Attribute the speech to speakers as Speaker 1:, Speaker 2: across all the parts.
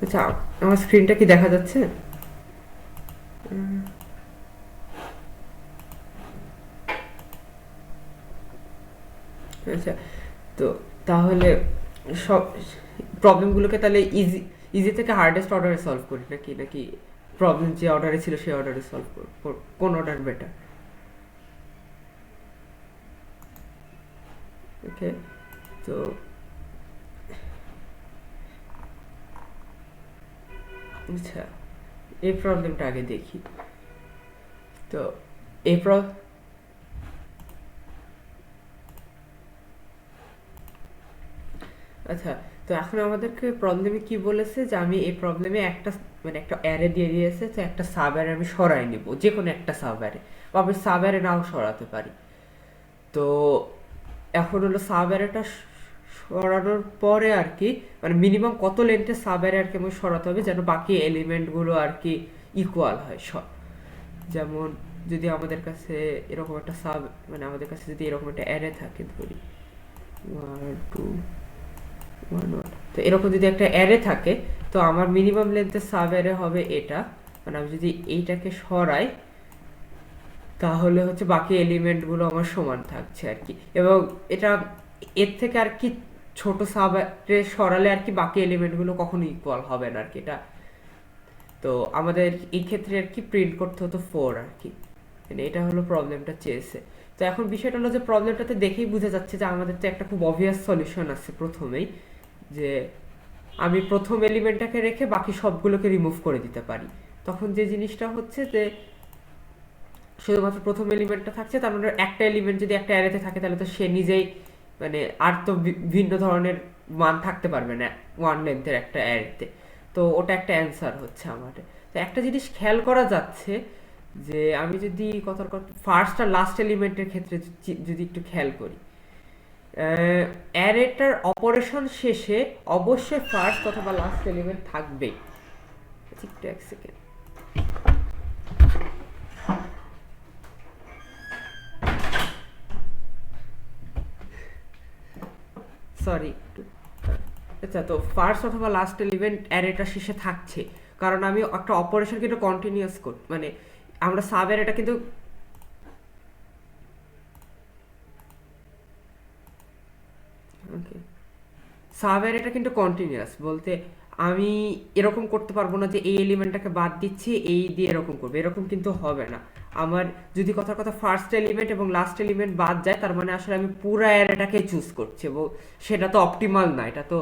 Speaker 1: আচ্ছা, আমার স্ক্রিনটা কি দেখা যাচ্ছে? আচ্ছা, তো তাহলে সব প্রবলেমগুলোকে তাহলে ইজি ইজি থেকে হার্ডেস্ট অর্ডারে সলভ করি নাকি নাকি প্রবলেম যে অর্ডারে ছিল সেই অর্ডারে সলভ করব? কোন অর্ডার বেটার? ওকে, তো আচ্ছা, এই প্রবলেমটা আগে দেখি। তো এই প্র আচ্ছা, তো এখন আমাদেরকে প্রবলেমে কি বলেছে যে আমি এই প্রবলেমে একটা মানে একটা অ্যারে দিয়ে দিয়েছে, তো একটা সাব অ্যারে আমি সরাই নিব, যে কোনো একটা সাব অ্যারে, বা আমি সাব অ্যারে নাও সরাতে পারি। তো এখন হলো সাব অ্যারেটা সরানোর পরে আর কি, মানে মিনিমাম কত লেন্থে সাব অ্যারে আর কি আমাকে সরাতে হবে যেন বাকি এলিমেন্টগুলো আর কি ইকুয়াল হয় সব। যেমন যদি আমাদের কাছে এরকম একটা সাব মানে আমাদের কাছে যদি এরকম একটা অ্যারে থাকে, ধরি 1 2 1 1, তো এরকম যদি একটা অ্যারে থাকে, তো আমার মিনিমাম লেন্থের সাব অ্যারে হবে এটা। মানে আমি যদি এইটাকে সরাই, তাহলে হচ্ছে বাকি এলিমেন্টগুলো আমার সমান থাকছে আর কি। এবং এটা এর থেকে আর কি ছোট সাব অ্যারে সরালে আর কি বাকি এলিমেন্টগুলো কখনো ইকুয়াল হবে না আর কি। এটা তো আমাদের এই ক্ষেত্রে আর কি প্রিন্ট করতে হতো 4 আর কি। মানে এটা হলো প্রবলেমটা চেয়েছে। তো এখন বিষয়টা হলো যে প্রবলেমটাতে দেখেই বোঝা যাচ্ছে যে আমাদের তো একটা খুব অবভিয়াস সলিউশন আছে প্রথমেই, যে আমি প্রথম এলিমেন্টটাকে রেখে বাকি সবগুলোকে রিমুভ করে দিতে পারি। তখন যে জিনিসটা হচ্ছে যে শুধুমাত্র প্রথম এলিমেন্টটা থাকছে, তার মানে একটা এলিমেন্ট যদি একটা অ্যারেতে থাকে তাহলে তো সে নিজেই মানে আর তো ভিন্ন ধরনের মান থাকতে পারবে না ওয়ান লেন্থের একটা অ্যারেতে। তো ওটা একটা অ্যান্সার হচ্ছে আমাদের। তো একটা জিনিস খেয়াল করা যাচ্ছে যে আমি যদি কথার কথা ফার্স্ট আর লাস্ট এলিমেন্টের ক্ষেত্রে যদি একটু খেয়াল করি, অ্যারেটার অপারেশন শেষে অবশ্যই ফার্স্ট অথবা লাস্ট এলিমেন্ট থাকবেই। আচ্ছা, একটু এক সেকেন্ড। সরি একটু। আচ্ছা, তো ফার্স্ট অথবা লাস্ট এলিমেন্ট অ্যারেটা শেষে থাকছে, কারণ আমি একটা অপারেশন কিন্তু কন্টিনিউয়াস করি, মানে আমরা সাব অ্যারেটা কিন্তু ওকে, সাব অ্যারেটা কিন্তু কন্টিনিউয়াস বলতে আমি এরকম করতে পারবো না যে এই এলিমেন্টটাকে বাদ দিচ্ছি এই দিয়ে এরকম করবে, এরকম কিন্তু হবে না। আমার যদি কথার কথা ফার্স্ট এলিমেন্ট এবং লাস্ট এলিমেন্ট বাদ যায়, তার মানে আসলে আমি পুরো অ্যারেটাকে চুজ করছি, এবং সেটা তো অপটিমাল না। এটা তো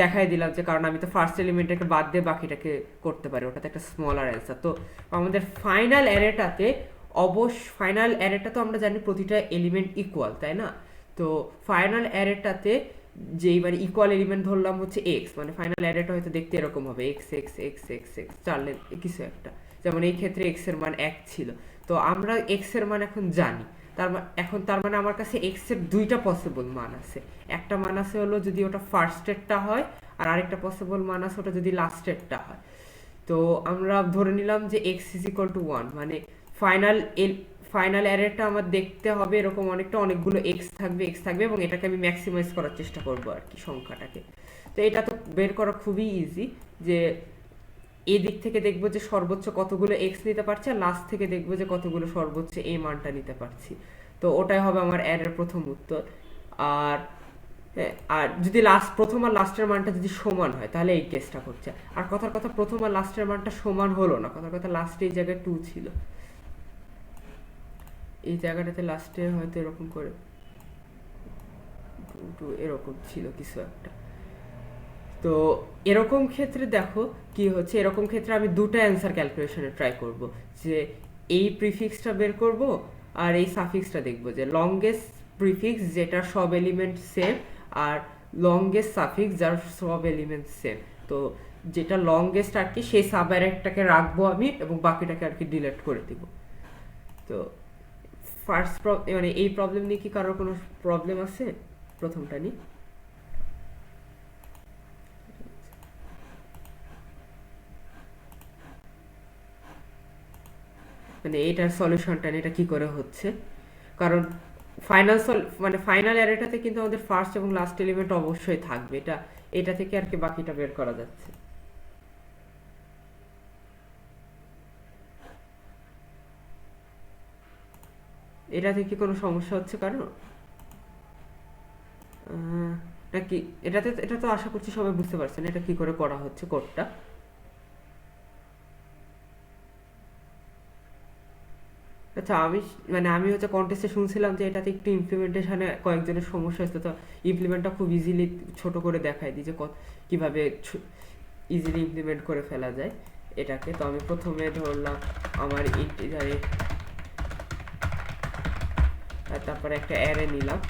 Speaker 1: দেখাই দিলাম যে কারণ আমি তো ফার্স্ট এলিমেন্টটাকে বাদ দিয়ে বাকিটাকে করতে পারি, ওটাতে একটা স্মলার অ্যান্সার। তো আমাদের ফাইনাল অ্যারেটাতে ফাইনাল অ্যারেটা তো আমরা জানি প্রতিটা এলিমেন্ট ইকুয়াল, তাই না? তো ফাইনাল অ্যারেটাতে যেই মানে ইকুয়াল এলিমেন্ট ধরলাম হচ্ছে এক্স, মানে ফাইনাল অ্যারেটা হয়তো দেখতে এরকম হবে x x x x x চারলে কিছু একটা। যেমন এই ক্ষেত্রে এক্স এর মান 1 ছিল, তো আমরা এক্স এর মান এখন জানি। তার মানে আমার কাছে এক্স এর দুইটা পসিবল মান আছে। একটা মান আছে হলো যদি ওটা ফার্স্টেরটা হয়, আর আরেকটা পসিবল মান আছে ওটা যদি লাস্টেরটা হয়। তো আমরা ধরে নিলাম যে এক্স ইজ ইকুয়াল টু 1, মানে ফাইনাল ফাইনাল অ্যারেটা আমার দেখতে হবে এরকম অনেকটা, অনেকগুলো এক্স থাকবে এবং এটাকে আমি ম্যাক্সিমাইজ করার চেষ্টা করবো আর কি সংখ্যাটাকে। তো এটা তো বের করা খুবই ইজি, যে এই দিক থেকে দেখবো যে সর্বোচ্চ কতগুলো এক্স নিতে পারছি, আর লাস্ট থেকে দেখবো যে কতগুলো সর্বোচ্চ এই মানটা নিতে পারছি। তো ওটাই হবে আমার অ্যারের প্রথম উত্তর। আর আর যদি প্রথম আর লাস্টের মানটা যদি সমান হয় তাহলে এই কেসটা করছে। আর কথার কথা প্রথম আর লাস্টের মানটা সমান হলো না, কথার কথা লাস্টে এই জায়গায় 2 ছিল, এই জায়গাটাতে লাস্টে হয়তো এরকম করে 2 এরকম ছিল কিছু একটা। তো এরকম ক্ষেত্রে দেখো কি হচ্ছে, এরকম ক্ষেত্রে আমি দুটো অ্যান্সার ক্যালকুলেশনে ট্রাই করব, যে এই প্রিফিক্সটা বের করব আর এই সাফিক্সটা দেখব, যে লংগেস্ট প্রিফিক্স যেটা সব এলিমেন্ট সেম, আর লংগেস্ট সাফিক্স যার সব এলিমেন্ট সেম। তো যেটা লংগেস্ট আর কি সেই সাব অ্যারেটাকে রাখবো আমি এবং বাকিটাকে আর কি ডিলিট করে দিব। তো ফার্স্ট মানে এই প্রবলেম নিয়ে কি কারোর কোনো প্রবলেম আছে প্রথমটা নিয়ে? মানে এইটার সলিউশনটা এটা কি করে হচ্ছে? কারণ ফাইনাল মানে ফাইনাল অ্যারেটাতে কিন্তু আমাদের ফার্স্ট এবং লাস্ট এলিমেন্ট অবশ্যই থাকবে, এটা থেকে আর কি বাকিটা বের করা যাচ্ছে। এটাতে কি কোনো সমস্যা হচ্ছে কারণ নাকি এটা তো আশা করছি সবাই বুঝতে পারছেন এটা কি করে করা হচ্ছে কোডটা। আচ্ছা আমি হচ্ছে কন্টেস্টে শুনছিলাম যে এটাতে একটু ইমপ্লিমেন্টেশনে কয়েকজনের সমস্যা হচ্ছে, তো ইমপ্লিমেন্টটা খুব ইজিলি ছোট করে দেখায় দিই যে কিভাবে ইজিলি ইমপ্লিমেন্ট করে ফেলা যায় এটাকে। তো আমি প্রথমে ধরলাম আমার ইন্টিজারে, তারপরে একটা অ্যারে নিলাম,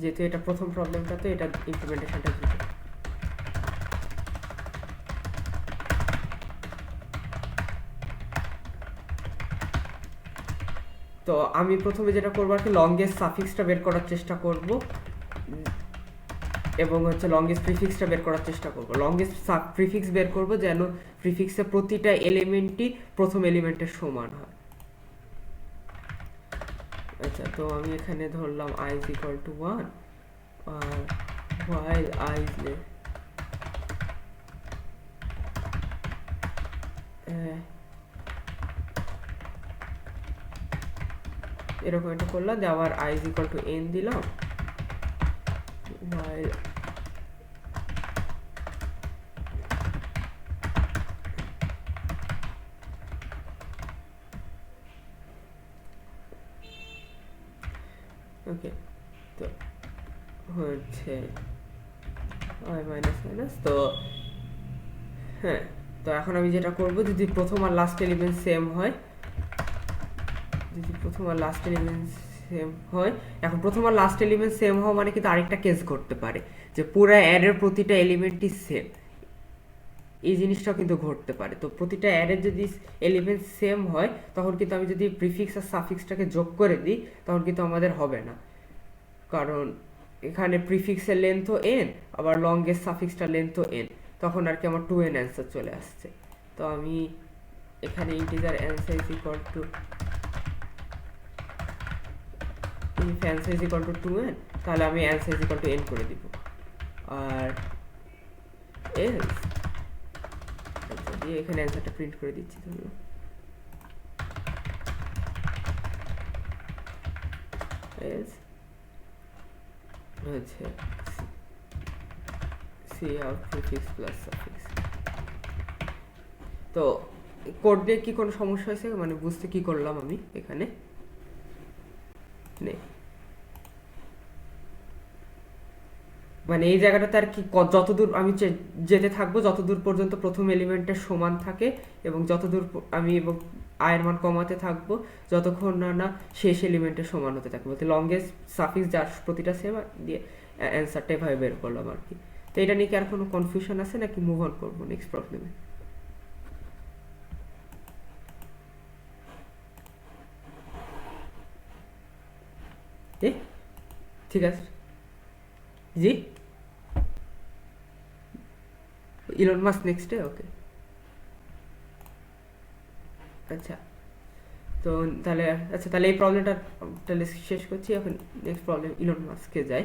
Speaker 1: যেহেতু এটা প্রথম প্রবলেমটা তো এটা ইমপ্লিমেন্টেশনটা দ্রুত। তো আমি প্রথমে যেটা করবো আর কি লংগেস্ট সাফিক্সটা বের করার চেষ্টা করব এবং হচ্ছে লংগেস্ট প্রিফিক্সটা বের করার চেষ্টা করব। লংগেস্ট প্রিফিক্স বের করব যেন প্রিফিক্সের প্রতিটা এলিমেন্টই প্রথম এলিমেন্টের সমান হয়। আচ্ছা, তো আমি এখানে ধরলাম i is equal to 1 R while i is এরকম একটা করলাম, যে আবার i is equal to n দিলাম while ওকে। তো হচ্ছে i মাইনাস মাইনাস। তো হ্যাঁ, তো এখন আমি যেটা করব, যদি প্রথম আর লাস্ট এলিমেন্ট সেম হয়, এখন প্রথম আর লাস্ট এলিমেন্ট সেম হওয়া মানে কিন্তু আরেকটা কেস ঘটতে পারে যে পুরো অ্যারের প্রতিটা এলিমেন্টই সেম, এই জিনিসটাও কিন্তু ঘটতে পারে। তো প্রতিটা অ্যারের যদি এলিমেন্ট সেম হয় তখন কিন্তু আমি যদি প্রিফিক্স আর সাফিক্সটাকে যোগ করে দিই তখন কিন্তু আমাদের হবে না, কারণ এখানে প্রিফিক্সের লেন্থও এন আবার লংগেস্ট সাফিক্সটার লেন্থও এন, তখন আর কি আমার 2n অ্যান্সার চলে আসছে। তো আমি এখানে integer answer is equal two if answer is equal to 2n, তাহলে আমি answer is equal to n করে দিব, আর else আচ্ছা দিয়ে এখানে অ্যান্সারটা প্রিন্ট করে দিচ্ছি। ধরুন else হচ্ছে cout prefix plus suffix। তো কোড দিয়ে কি কোনো সমস্যা হয়েছে, মানে বুঝতে কি করলাম আমি এখানে নেই, মানে এই জায়গাটাতে আর কি যতদূর আমি যেতে থাকবো যতদূর পর্যন্ত প্রথম এলিমেন্টের সমান থাকে এবং যতদূর আমি এবং আয়ের মান কমাতে থাকবো যতক্ষণ না শেষ এলিমেন্টের সমান হতে থাকবে, বলতে লংগেস্ট সাফিক্স যার প্রতিটা সেম দিয়ে অ্যান্সারটা এভাবে বের করলাম আর কি। তো এটা নিয়ে কি আর কোনো কনফিউশন আছে নাকি মুভ অন করবো নেক্সট প্রবলেমে? ঠিক আছে জি, ইলন মাস্ক নেক্সট ডে, ওকে। আচ্ছা, তো তাহলে আচ্ছা তাহলে এই প্রবলেমটা তাহলে শেষ করছি, এখন নেক্সট প্রবলেম ইলন মাস্কে যাই।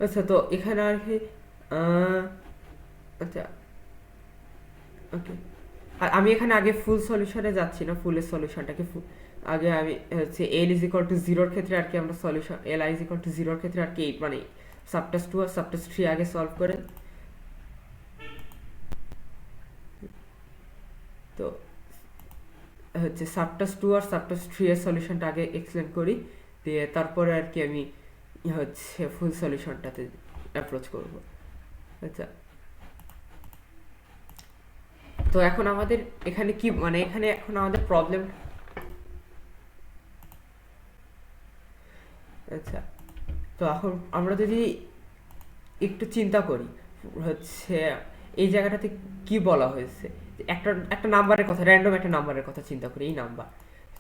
Speaker 1: আচ্ছা, তো এখানে আর কি আচ্ছা ওকে, আর আমি এখানে আগে ফুল সলিউশনে যাচ্ছি না, ফুলের সলিউশনটাকে আগে আমি হচ্ছে এল ইজ ইকুয়াল টু জিরোর ক্ষেত্রে আর কি আমরা solution L I is equal two জিরোর ক্ষেত্রে আর কি মানে সাবটাস 2 আর সাবটাস 3 আগে সলভ করে, তো হচ্ছে সাবটাস 2 আর সাবটাস 3 এর সলিউশনটা আগে এক্সপ্লেন করি, দিয়ে তারপরে আর কি আমি হচ্ছে ফুল সলিউশনটাতে অ্যাপ্রোচ করব। আচ্ছা, তো এখন আমাদের এখানে কি মানে এখানে এখন আমাদের প্রবলেম, আচ্ছা তো এখন আমরা যদি একটু চিন্তা করি হচ্ছে এই জায়গাটাতে কি বলা হয়েছে, একটা একটা নাম্বারের কথা, র্যান্ডম একটা নাম্বারের কথা চিন্তা করি, এই নাম্বার,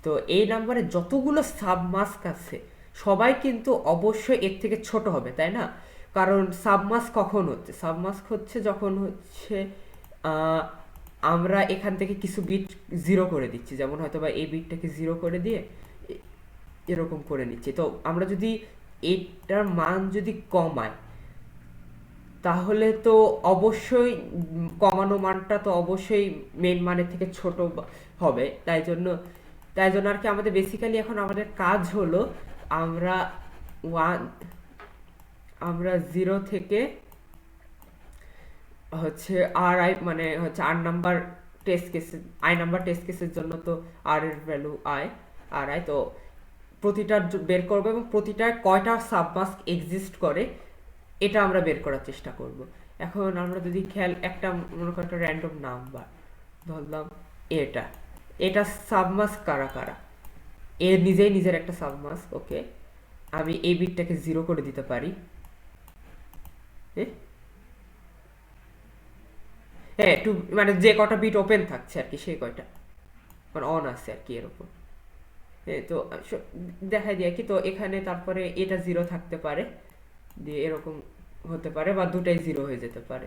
Speaker 1: তো এই নাম্বারে যতগুলো সাব মাস্ক আছে সবাই কিন্তু অবশ্যই এর থেকে ছোট হবে, তাই না? কারণ সাবমাস্ক কখন হচ্ছে, সাবমাস্ক হচ্ছে যখন হচ্ছে আহ, আমরা এখান থেকে কিছু বিট জিরো করে দিচ্ছি, যেমন হয়তো বা এই বিটটাকে জিরো করে দিয়ে এরকম করে নিচ্ছি। তো আমরা যদি এটার মান যদি কমাই, তাহলে তো অবশ্যই কমানো মানটা তো অবশ্যই মেন মানের থেকে ছোট হবে। তাই জন্য আর কি আমাদের বেসিক্যালি এখন আমাদের কাজ হলো আমরা ওয়ান আমরা জিরো থেকে হচ্ছে আর আই মানে হচ্ছে r number test case i number test কেসের জন্য তো আর এর ভ্যালু আর আই তো প্রতিটার বের করবো এবং প্রতিটার কয়টা সাবমাস্ক এক্সিস্ট করে এটা আমরা বের করার চেষ্টা করব। এখন আমরা যদি খেয়াল একটা মনে করি একটা র্যান্ডম নাম্বার ধরলাম, এটা এটা সাবমাস্ক কারা কারা, এ নিজেই নিজের একটা সাবমাস্ক। ওকে, আমি এই বিটটাকে জিরো করে দিতে পারি। হ্যাঁ, টু মানে যে কটা বিট ওপেন থাকছে আর কি, সেই কয়টা মানে অন আছে আর কি এর উপর। হ্যাঁ, তো দেখা যায় কি, তো এখানে তারপরে এটা জিরো থাকতে পারে, দিয়ে এরকম হতে পারে, বা দুটাই জিরো হয়ে যেতে পারে।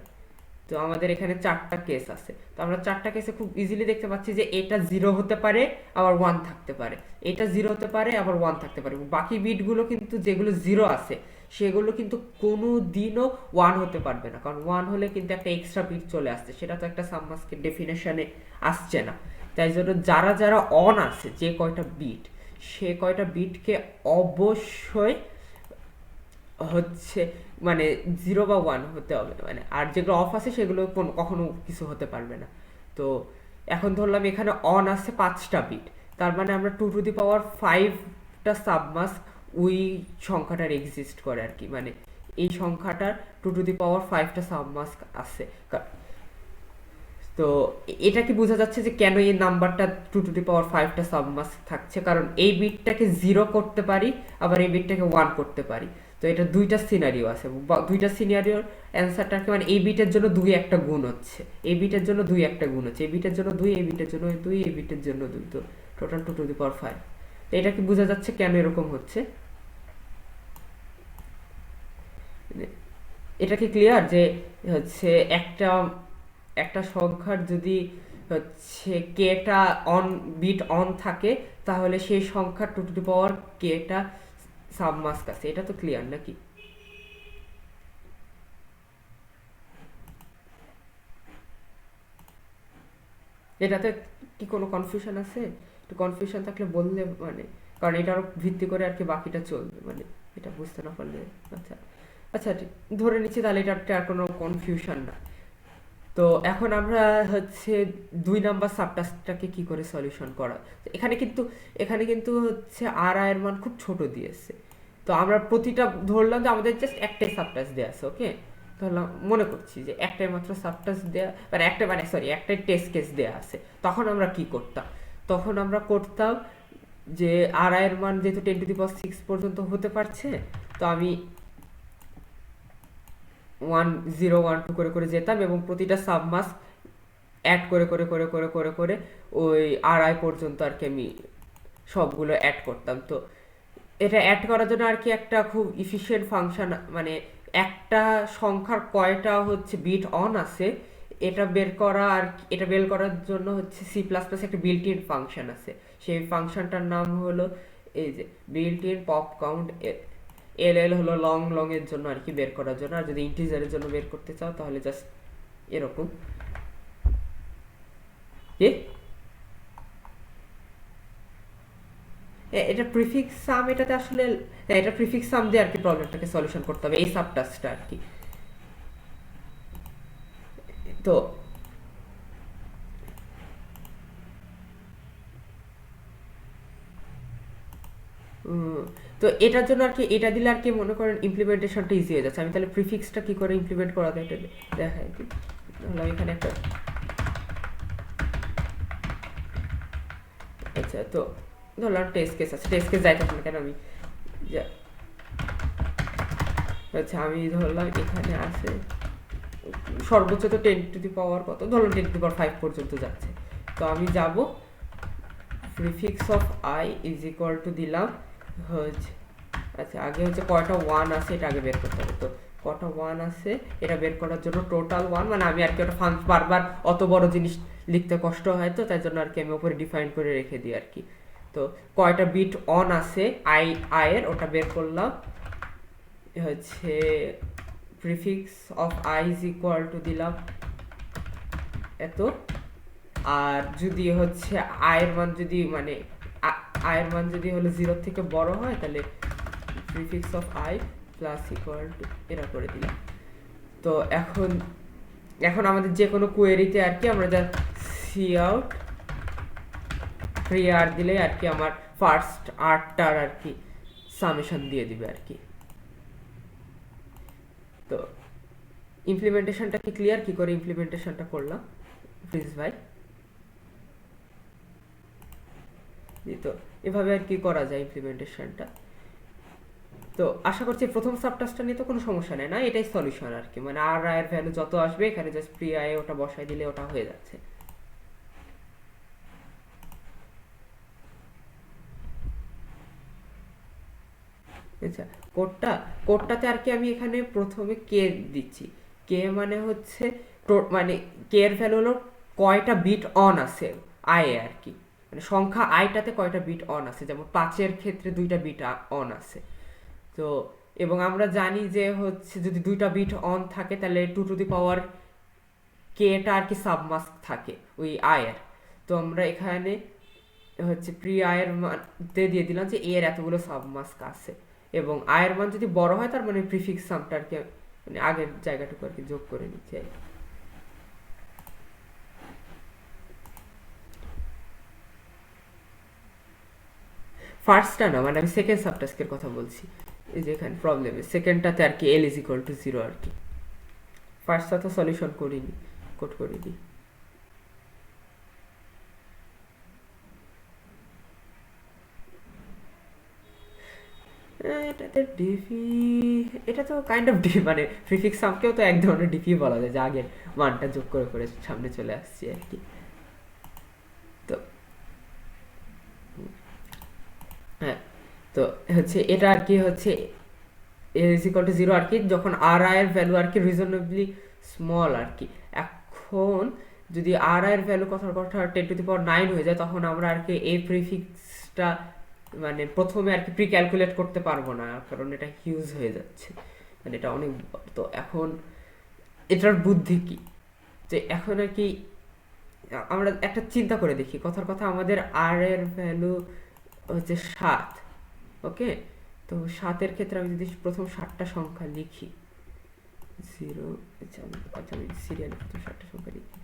Speaker 1: তো আমাদের এখানে চারটা কেস আছে, তো আমরা চারটা কেসে খুব ইজিলি দেখতে পাচ্ছি যে এটা জিরো হতে পারে আবার ওয়ান থাকতে পারে, এটা জিরো হতে পারে আবার ওয়ান থাকতে পারে। বাকি বিটগুলো কিন্তু যেগুলো জিরো আছে সেগুলো কিন্তু কোনো দিনও ওয়ান হতে পারবে না, কারণ ওয়ান হলে কিন্তু একটা এক্সট্রা বিট চলে আসছে, সেটা তো একটা সাবমাস্কের ডেফিনেশনে আসছে না। তাই জন্য যারা যারা অন আছে যে কয়টা বিট, সে কয়টা বিটকে অবশ্যই হচ্ছে মানে জিরো বা ওয়ান হতে হবে, মানে আর যেগুলো অফ আছে সেগুলো কখনো কিছু হতে পারবে না। তো এখন ধরলাম এখানে অন আছে 5টা বিট, তার মানে আমরা 2^5টা সাবমাস্ক ওই সংখ্যাটার এক্সিস্ট করে আর কি, মানে এই সংখ্যাটার 2^5টা সাবমাস্ক আছে। তো এটা কি বোঝা যাচ্ছে যে কেন এই নাম্বারটা 2^5টা সাবমাস্ক থাকছে? কারণ এই বিটটাকে জিরো করতে পারি, আবার এই বিটটাকে ওয়ান করতে পারি। তো এটা দুইটা সিনারিও আছে, দুইটা সিনারিওর অ্যান্সারটাকে মানে এই বিটের জন্য দুই একটা গুণ হচ্ছে, এই বিটের জন্য দুই একটা গুণ হচ্ছে, এই বিটের জন্য দুই, এই বিটের জন্য দুই, এই বিটের জন্য দুই, তো টোটাল 2^5। তো এটা কি বোঝা যাচ্ছে কেন এরকম হচ্ছে? এটা কি ক্লিয়ার যে হচ্ছে একটা একটা সংখ্যার যদি হচ্ছে কেটা অন বিট অন থাকে, তাহলে সেই সংখ্যার কেটা সাবমাস্ক আছে, এটা তো ক্লিয়ার নাকি? এটাতে কি কোনো কনফিউশন আছে? একটু কনফিউশন থাকলে বললে, মানে কারণ এটার ভিত্তি করে আর কি বাকিটা চলবে, মানে এটা বুঝতে না পারলে। আচ্ছা আচ্ছা, ঠিক ধরে নিচ্ছি তাহলে এটাতে আর কোনো কনফিউশন না। তো এখন আমরা হচ্ছে 2 নাম্বার সাবটাস্কটাকে কি করে সলিউশন করা। এখানে কিন্তু হচ্ছে আর এর মান খুব ছোট দিয়েছে, তো আমরা প্রতিটা ধরলাম যে আমাদের জাস্ট একটাই সাবটাস্ক দেওয়া আছে। ওকে, ধরলাম মনে করছি যে একটাই মাত্র সাবটাস্ক দেওয়া, মানে একটাই টেস্ট কেস দেওয়া আছে। তখন আমরা কি করতাম? তখন আমরা করতাম যে আর এর মান যেহেতু 10^6 পর্যন্ত হতে পারছে, তো আমি 1 0 1 2 করে করে যেতাম এবং প্রতিটা সাবমাস্ক অ্যাড করে করে করে করে করে করে ওই আড়াই পর্যন্ত আর কি আমি সবগুলো অ্যাড করতাম। তো এটা অ্যাড করার জন্য আর কি একটা খুব ইফিশিয়েন্ট ফাংশন, মানে একটা সংখ্যার কয়টা হচ্ছে বিট অন আছে এটা বের করার জন্য হচ্ছে সি প্লাস প্লাস একটা বিল্ট ইন ফাংশন আছে। সেই ফাংশনটার নাম হলো এই যে বিল্ট ইন পপ কাউন্ট। এল এল হলো লং লং এর জন্য আর কি, বের করার জন্য। আর যদি ইন্টিজারের জন্য বের করতে চাও তাহলে জাস্ট এরকম কি এটা প্রিফিক্স সাম, এটাতে আসলে এটা প্রিফিক্স সাম দিয়ে আর কি প্রবলেমটাকে সলিউশন করতে হবে, এই সাবটাস্কটা আর কি। তো উম, তো এটার জন্য আর কি এটা দিলে আর কি মনে করেন ইমপ্লিমেন্টেশনটা ইজি হয়ে যাচ্ছে। আমি তাহলে প্রিফিক্সটা কি করে ইমপ্লিমেন্ট করা যায় এটা দেখাই কি। তাহলে এখানে একটা আচ্ছা, তো ধরলাম টেস্ট কেস আছে, টেস্ট কেস যাই থাকুক না কেন আমি আচ্ছা আমি ধরলাম এখানে আছে সর্বোচ্চ তো 10^, কত ধরলাম 10^5 পর্যন্ত যাচ্ছে। তো আমি যাব prefix of I is equal two দিলাম হচ্ছে আচ্ছা, আগে হচ্ছে কয়টা ওয়ান আছে এটা আগে বের করতে হবে। তো কটা ওয়ান আছে এটা বের করার জন্য টোটাল ওয়ান, মানে আমি আর কি ওটা বারবার অত বড় জিনিস লিখতে কষ্ট হয়, তো তাই জন্য আর কি আমি উপরে ডিফাইন করে রেখে দিই আর কি। তো কয়টা বিট অন আছে আই এর ওটা বের করলাম, হচ্ছে prefix of I is equal two দিলাম এত। আর যদি হচ্ছে আয়ের মান যদি মানে আয়ের মান যদি হলো 0 থেকে বড় হয় তাহলে prefix of I plus equal to এটা করে দিলাম। তো এখন এখন আমাদের যে কোনো কোয়েরিতে আর কি আমরা যা সি আউট ফ্রি আর দিলে আর কি আমার ফার্স্ট আর্টটার আর কি সামেশন দিয়ে দিবে আর কি। তো ইমপ্লিমেন্টেশনটা কি ক্লিয়ার? কি করে ইমপ্লিমেন্টেশনটা করলাম প্লিজ ভাই? তো এভাবে আর কি করা যায় ইমপ্লিমেন্টেশনটা। তো আশা করছি প্রথম সাবটাস্কটা নিয়ে তো কোনো সমস্যা নেই না, এটাই সলিউশন আর কি, মানে আর এর ভ্যালু যত আসবে এখানে জাস্ট প্রি আই ওটা বসাই দিলে ওটা হয়ে যাচ্ছে। আচ্ছা, কোডটাতে আর কি আমি এখানে প্রথমে কে দিচ্ছি। কে মানে হচ্ছে মানে কে এর ভ্যালু হলো কয়টা বিট অন আছে আই এ আর কি, মানে সংখ্যা আইটাতে কয়টা বিট অন আছে, যেমন 5-এর ক্ষেত্রে 2টা বিট অন আছে। তো এবং আমরা জানি যে হচ্ছে যদি 2টা বিট অন থাকে তাহলে 2 টু দি পাওয়ার কেটা আর কি সাবমাস্ক থাকে ওই আয়ের। তো আমরা এখানে হচ্ছে প্রি আয়ের মানতে দিয়ে দিলাম যে এর এতগুলো সাবমাস্ক আছে, এবং আয়ের মান যদি বড় হয় তার মানে প্রিফিক্স সামটা আর কি মানে আগের জায়গাটুকু আর কি যোগ করে নিচ্ছি। ফার্স্টটা না, মানে আমি সেকেন্ড সাবটাস্কের কথা বলছি, এই যে এখানে প্রবলেমে সেকেন্ডটাতে আর কি এল ইজ ইকুয়াল টু 0 আর কি। ফার্স্টটা তো সলিউশন করিনি, কোড করে দিই। এটাতে ডিপি, এটা তো কাইন্ড অফ ডি মানে প্রিফিক্স সামকেও তো এক ধরনের ডিপি বলা যায়, যে আগের মানটা যোগ করে করে সামনে চলে আসছে আর কি। তো হ্যাঁ, তো হচ্ছে এটা আর কি হচ্ছে ইজ ইকুয়াল টু 0 আর কি যখন আর আই এর ভ্যালু আর কি রিজনেবলি স্মল আর কি। এখন যদি আর আই এর ভ্যালু কথার কথা 10⁹ হয়ে যায় তখন আমরা আর কি এই প্রিফিক্সটা মানে প্রথমে আর কি প্রি ক্যালকুলেট করতে পারবো না, কারণ এটা হিউজ হয়ে যাচ্ছে, মানে এটা অনেক। তো এখন এটার বুদ্ধি কি, যে এখন আর কি আমরা একটা চিন্তা করে দেখি, কথার কথা আমাদের আর এর ভ্যালু হচ্ছে 7, ওকে? তো 7-এর ক্ষেত্রে আমি যদি প্রথম 7টা সংখ্যা লিখি 0, আচ্ছা আমি সিরিয়ালে প্রথম 7টা সংখ্যা লিখি।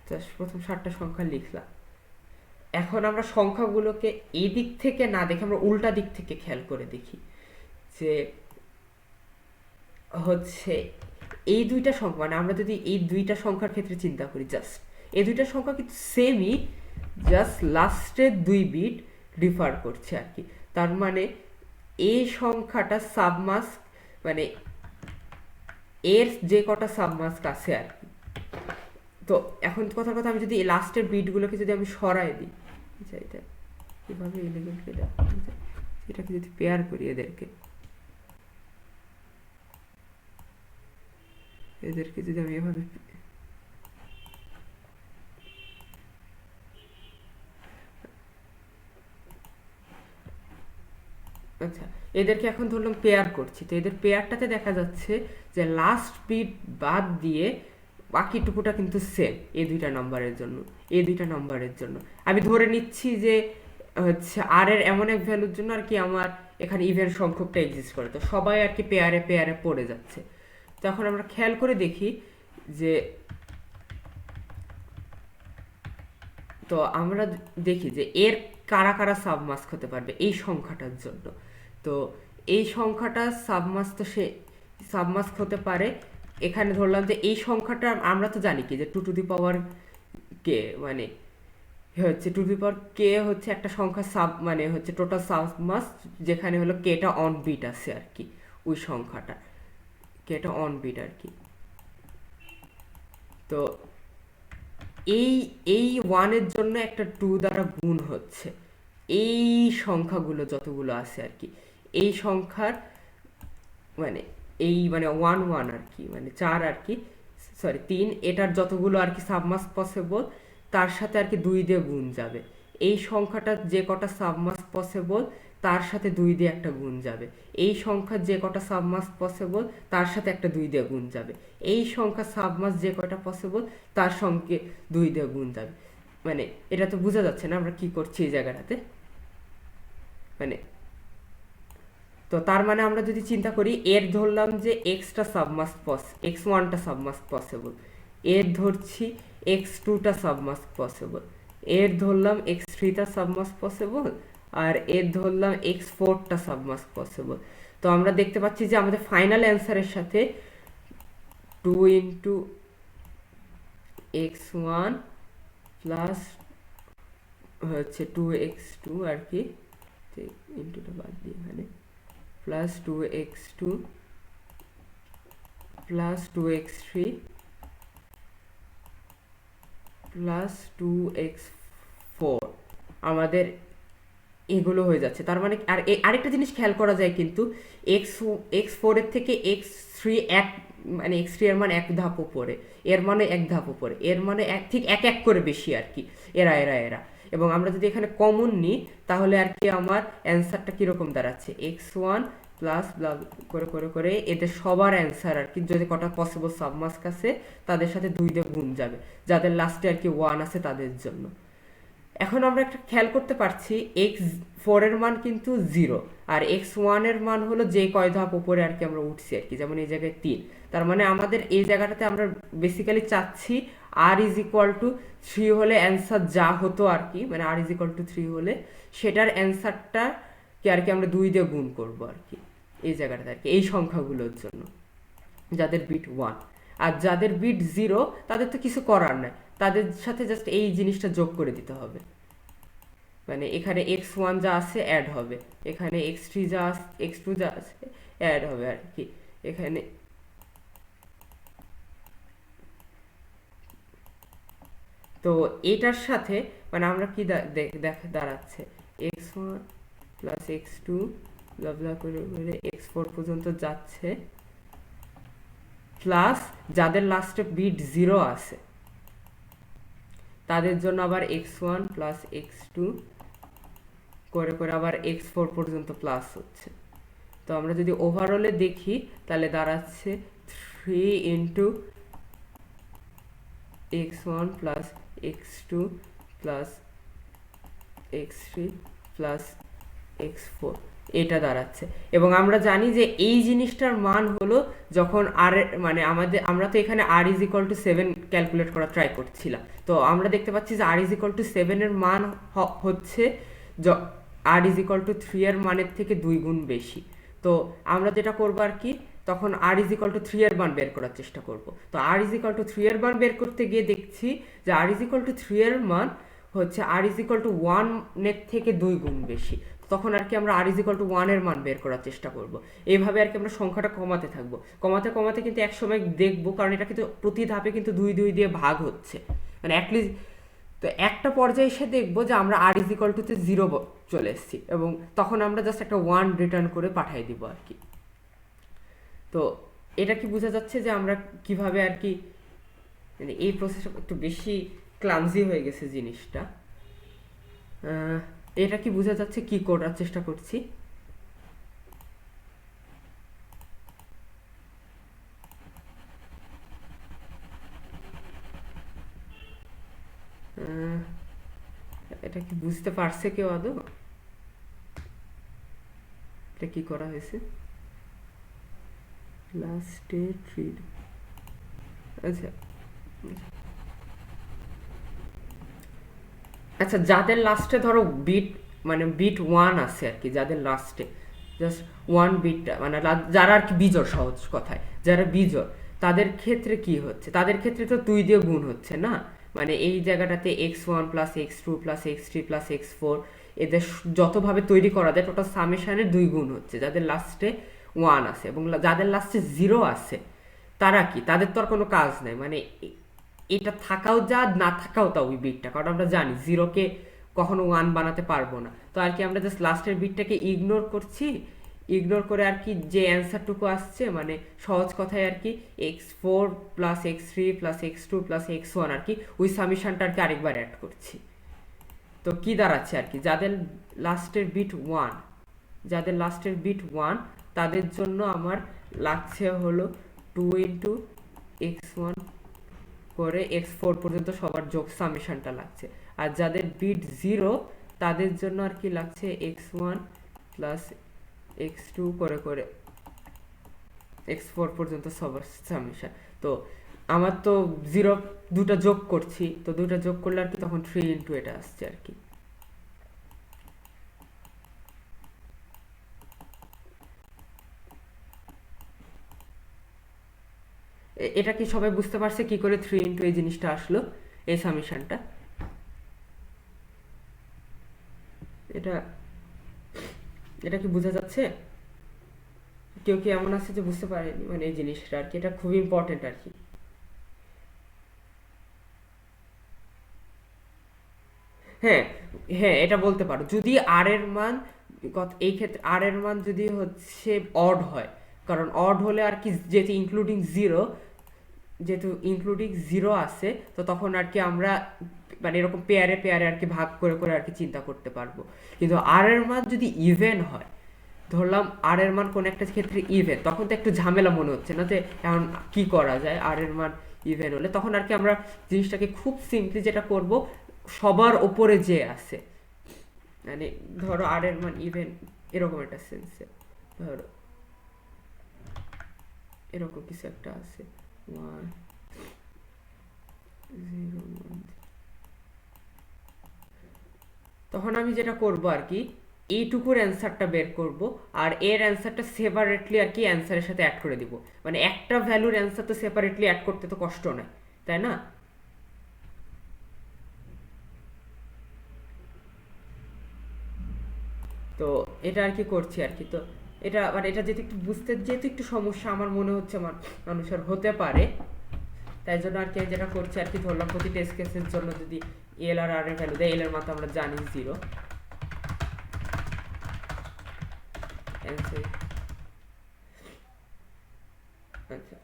Speaker 1: জাস্ট প্রথম 7টা সংখ্যা লিখলাম। এখন আমরা সংখ্যাগুলোকে এই দিক থেকে না দেখে আমরা উল্টা দিক থেকে খেয়াল করে দেখি, যে হচ্ছে এই দুইটা সংখ্যা, মানে আমরা যদি এই দুইটা সংখ্যার ক্ষেত্রে চিন্তা করি, জাস্ট এই দুইটা সংখ্যা কিন্তু সেমই, জাস্ট লাস্টের 2 বিট ডিফার করছে আর কি। তার মানে এই সংখ্যাটা সাবমাস্ক, মানে এর যে কটা সাবমাস্ক আছে আর কি। তো এখন কথার কথা আমি যদি এই লাস্টের বিটগুলোকে যদি আমি সরাই দিই, এটা এভাবে এলিগেন্টলি দেখানো যায়, এটাকে যদি পেয়ার করি এদেরকে যদি আমি এভাবে আচ্ছা এদেরকে এখন ধরলাম পেয়ার করছি, তো এদের পেয়ারটাতে দেখা যাচ্ছে যে লাস্ট বিট বাদ দিয়ে বাকি টুকুটা কিন্তু সেম এই দুইটা নাম্বারের জন্য আমি ধরে নিচ্ছি যে হচ্ছে আর এর এমন এক ভ্যালুর জন্য আর কি আমার এখানে ইভেন সংখ্যকটা এক্সিস্ট করে, তো সবাই আর কি পেয়ারে পেয়ারে পড়ে যাচ্ছে। তো এখন আমরা খেয়াল করে দেখি যে, তো আমরা দেখি যে এর কারা কারা সাবমাস্ক হতে পারবে এই সংখ্যাটার জন্য। তো এই সংখ্যাটা সাবমাস্ক হতে পারে। এখানে ধরলাম যে এই সংখ্যাটা আমরা তো জানি কি যে 2 টু দি পাওয়ার কে মানে হচ্ছে টু দি পাওয়ার কে হচ্ছে একটা সংখ্যা সাব মানে হচ্ছে টোটাল সাবমাস, যেখানে হলো কেটা অন বিট আছে আর কি, ওই সংখ্যাটা কেটা অন বিট আর কি। তো এই এই ওয়ানের জন্য একটা টু দ্বারা গুণ হচ্ছে এই সংখ্যাগুলো যতগুলো আছে আর কি, এই সংখ্যার মানে এই মানে ওয়ান ওয়ান আর কি, মানে চার আর কি, সরি তিন, এটার যতগুলো আর কি সাবমাস পসিবল তার সাথে আর কি দুই দিয়ে গুণ যাবে। এই সংখ্যাটা যে কটা সাবমাস পসিবল তার সাথে দুই দিয়ে একটা গুণ যাবে। এই সংখ্যার যে কটা সাবমাস পসিবল তার সাথে একটা দুই দিয়ে গুণ যাবে। এই সংখ্যা সাবমাস যে কটা পসিবল তার সঙ্গে দুই দিয়ে গুণ যাবে। মানে এটা তো বোঝা যাচ্ছে না আমরা কি করছি এই জায়গাটাতে। মানে তো তার মানে আমরা যদি চিন্তা করি, এর ধরলাম যে এক্সটা সাবমাস এক্স ওয়ানটা সাবমাস পসিবল, এর ধরছি এক্স টুটা সাবমাস পসিবল, এর ধরলাম এক্স থ্রিটা সাবমাস পসিবল, আর এর ধরলাম এক্স ফোরটা সাবমাস পসিবল। তো আমরা দেখতে পাচ্ছি যে আমাদের ফাইনাল অ্যান্সারের সাথে two into x one plus হচ্ছে টু এক্স টু আর কি, ইন্টুটা বাদ দিয়ে এখানে plus two x two plus two x three plus two x four, আমাদের এগুলো হয়ে যাচ্ছে। তার মানে আর আরেকটা জিনিস খেয়াল করা যায় কিন্তু, এক্স ফোরের থেকে এক্স থ্রি এক মানে এক্স থ্রি এর মান এক ধাপ উপরে, এর মানে এক ধাপ উপরে, এর মানে ঠিক এক এক করে বেশি আর কি, এরা এরা এরা। এবং আমরা যদি এখানে কমন নিই তাহলে আর কি আমার অ্যান্সারটা কীরকম দাঁড়াচ্ছে, এক্স ওয়ান প্লাস করে করে করে এদের সবার অ্যান্সার আর কি, যদি কটা পসিবল সাবমাস্ক আছে তাদের সাথে দুই দিয়ে গুণ যাবে, যাদের লাস্টে আর কি ওয়ান আছে তাদের জন্য। এখন আমরা একটা খেয়াল করতে পারছি, এক্স ফোরের মান কিন্তু জিরো, আর এক্স ওয়ানের মান হলো যে কয় ধাপ উপরে আর কি আমরা উঠছি আর কি, যেমন এই জায়গায় তিন। তার মানে আমাদের এই জায়গাটাতে আমরা বেসিক্যালি চাচ্ছি আর ইজ ইকুয়াল টু থ্রি হলে অ্যান্সার যা হতো আর কি, মানে আর ইজ ইকুয়াল টু থ্রি হলে সেটার অ্যান্সারটা কি আর কি আমরা দুই দিয়ে গুণ করবো আর কি এই জায়গাটাতে আর কি, এই সংখ্যাগুলোর জন্য যাদের বিট ওয়ান। আর যাদের বিট জিরো তাদের তো কিছু করার নাই, তাদের সাথে জাস্ট এই জিনিসটা যোগ করে দিতে হবে। মানে এখানে এক্স ওয়ান যা আছে অ্যাড হবে, এখানে এক্স থ্রি যা এক্স টু যা আছে অ্যাড হবে আর কি এখানে। তো এটার সাথে মানে আমরা কি দাঁড়াচ্ছে, x one plus x two blah করে এক্স ফোর পর্যন্ত যাচ্ছে, প্লাস যাদের লাস্টে বিট জিরো আছে তাদের জন্য আবার x one plus x two করে করে আবার এক্স ফোর পর্যন্ত প্লাস হচ্ছে। তো আমরা যদি ওভারঅলে দেখি তাহলে দাঁড়াচ্ছে three into x one plus x two plus x three plus x four, এটা দাঁড়াচ্ছে। এবং আমরা জানি যে এই জিনিসটার মান হলো যখন আর মানে আমরা তো এখানে r is equal to seven calculate করা ট্রাই করছিলাম, তো আমরা দেখতে পাচ্ছি যে আর ইজ ইকুয়াল টু সেভেনের মান হচ্ছে আর ইজ ইকুয়াল টু থ্রি এর মানের থেকে দুই গুণ বেশি। তো আমরা যেটা করবো আর কি, তখন আর ইজ ইকুয়াল টু থ্রি এর মান বের করার চেষ্টা করব। তো আর ইজ ইকুয়াল টু থ্রি এর মান বের করতে গিয়ে দেখছি যে আর ইজ ইকুয়াল টু থ্রি এর মান হচ্ছে আর ইজ ইকুয়াল টু ওয়ানের থেকে দুই গুণ বেশি। তখন আর কি আমরা আর ইজ ইকুয়াল টু ওয়ানের মান বের করার চেষ্টা করব। এইভাবে আর কি আমরা সংখ্যাটা কমাতে থাকবো, কমাতে কমাতে কিন্তু এক সময় দেখবো, কারণ এটা কিন্তু প্রতি ধাপে কিন্তু দুই দুই দিয়ে ভাগ হচ্ছে, মানে অ্যাটলিস্ট তো একটা পর্যায়ে এসে দেখবো যে আমরা আর ইজ ইকুয়াল টুতে জিরো চলে এসেছি, এবং তখন আমরা জাস্ট একটা ওয়ান রিটার্ন করে পাঠিয়ে দিব আর কি। তো এটা কি বোঝা যাচ্ছে যে আমরা কিভাবে আর কি, মানে এই প্রসেসটা একটু বেশি ক্লামজি হয়ে গেছে জিনিসটা। এটা কি বোঝা যাচ্ছে কি করার চেষ্টা করছি? এটা কি বুঝতে পারছে কেউ আদৌ এটা কি করা হয়েছে? লাস্টে ট্রিড, আচ্ছা আচ্ছা, যাদের লাস্টে ধরো বিট মানে বিট ওয়ান আছে আর কি, যাদের লাস্টে জাস্ট ওয়ান বিটটা মানে যারা আর কি বিজোড়, সহজ কথায় যারা বিজোড়, তাদের ক্ষেত্রে কি হচ্ছে, তাদের ক্ষেত্রে তো দুই দিয়ে গুণ হচ্ছে না, মানে এই জায়গাটাতে x1 plus x2 plus x3 plus x4 এদের যতভাবে তৈরি করা যায় টোটাল সামেশনের 2 গুণ হচ্ছে, যাদের লাস্টে 1 আছে, এবং যাদের লাস্টে 0 আছে তারা কি, তাদের তো আর কোনো কাজ নাই, মানে এটা থাকাও যা না থাকাও তা ওই বিটটা, কারণ আমরা জানি 0-কে কখনো 1 বানাতে পারবো না। তো আর কি আমরা জাস্ট লাস্টের বিটটাকে ইগনোর করছি, ইগনোর করে আর কি যে অ্যান্সারটুকু আসছে, মানে সহজ কথায় আর কি x4 plus x3 plus x2 plus x1 আর কি ওই সামিশনটা আর কি আরেকবার অ্যাড করছি। তো কি দাঁড়াচ্ছে আর কি, যাদের লাস্টের বিট 1, যাদের লাস্টের বিট 1 তাদের জন্য আমার লাগছে হলো 2 ইন্টু x1 করে x4 পর্যন্ত সবার যোগ সামেশনটা লাগছে। আর যাদের বিট 0 তাদের জন্য আর কি লাগছে x1 প্লাস x2 করে করে x4 পর্যন্ত সবার সামেশন। তো আমার তো 0 দুটা যোগ করছি, তো দুটা যোগ করলে আর কি তখন 3 ইন্টু এটা আসছে আর কি। এটা কি সবাই বুঝতে পারছে কি করে 3 ইন্টু এই জিনিসটা আসলো, এই সামেশনটা? এটা এটা কি বোঝা যাচ্ছে? কেউ কি এমন আছে যে বুঝতে পারেনি, মানে এই জিনিসটা আর কি, এটা খুব ইম্পর্টেন্ট আর কি। হ্যাঁ, হ্যাঁ, এটা বলতে পারো যদি আর এর মান, এই ক্ষেত্রে আর এর মান যদি হচ্ছে অড হয়, কারণ অড হলে আর কি যেহেতু ইনক্লুডিং জিরো আছে, তো তখন আর কি আমরা মানে এরকম পেয়ারে পেয়ারে আর কি ভাগ করে করে আর কি চিন্তা করতে পারবো। কিন্তু আর এর মান যদি ইভেন হয়, ধরলাম আর এর মান কোন একটা ক্ষেত্রে ইভেন, তখন তো একটু ঝামেলা মনে হচ্ছে না যে এখন কি করা যায় আর এর মান ইভেন হলে, তখন আর কি আমরা জিনিসটাকে খুব সিম্পলি যেটা করব, সবার ওপরে যে আছে, মানে ধরো আর এর মান ইভেন এরকম একটা সেন্সে, ধরো এরকম কিছু একটা আছে 1 0 1, তখন আমি যেটা করব আর কি এইটুকুর অ্যান্সারটা বের করব, আর এর অ্যান্সারটা সেপারেটলি আর কি অ্যান্সারের সাথে অ্যাড করে দিব। মানে একটা ভ্যালুর অ্যান্সার তো সেপারেটলি অ্যাড করতে তো কষ্ট নয়, তাই না? তো এটা আর কি করছি আর কি। তো এটা মানে এটা যেহেতু একটু বুঝতে যেহেতু একটু সমস্যা আমার মনে হচ্ছে মানুষের হতে পারে, তাই জন্য আর কি আমি যেটা করছি আর কি, ধরলাম প্রতি টেস্ট কেসের জন্য যদি এল আর আর এর ভ্যালু দেয়, এল এর মান তো আমরা জানি 0, অ্যান্সার। আচ্ছা,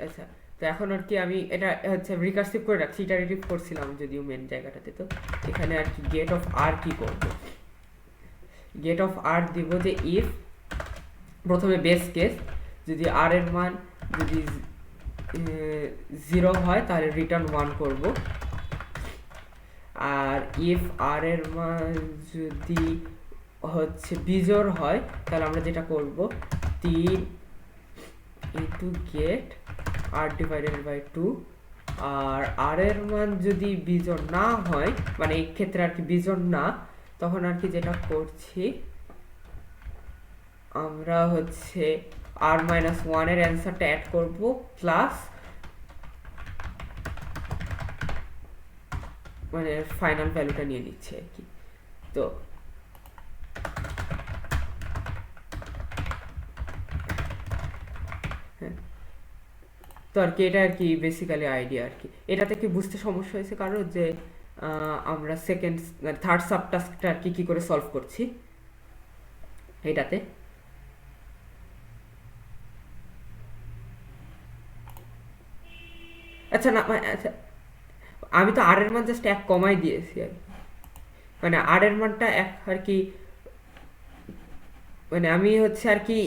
Speaker 1: আচ্ছা, তো এখন আর কি আমি এটা হচ্ছে রিকার্সিভ করে রাখছি, ইটারেটিভ করছিলাম যদিও মেন জায়গাটাতে। তো এখানে আর কি গেট অফ আর কি করব, গেট অফ আর দিব যে ইফ প্রথমে বেস কেস যদি আর এর মান যদি 0 হয় তাহলে রিটার্ন 1 করব, আর ইফ আর এর মান যদি হচ্ছে বিজোড় হয় তাহলে আমরা যেটা করব 3 into get r divided by 2, আর আর এর মান যদি বিজোড় না হয়, মানে এই ক্ষেত্রে আর কি বিজোড় না, তখন আর কি যেটা করছি আমরা হচ্ছে আর মাইনাস 1 এর অ্যান্সারটা অ্যাড করব প্লাস মানে ফাইনাল ভ্যালুটা নিয়ে নিচ্ছে আর কি। তো হ্যাঁ, তো আর কি এটা আর কি বেসিক্যালি আইডিয়া আর কি। এটাতে কি বুঝতে সমস্যা হয়েছে কারো যে আমরা সেকেন্ড থার্ড সাব টাস্কটা আর কি কি করে সলভ করছি এটাতে? আচ্ছা না, আচ্ছা, আমি তো আর এর মান জাস্ট 1 কমাই দিয়েছি আর কি। মানে আর এর মানটা 1 আর কি, মানে আমি হচ্ছে আর কি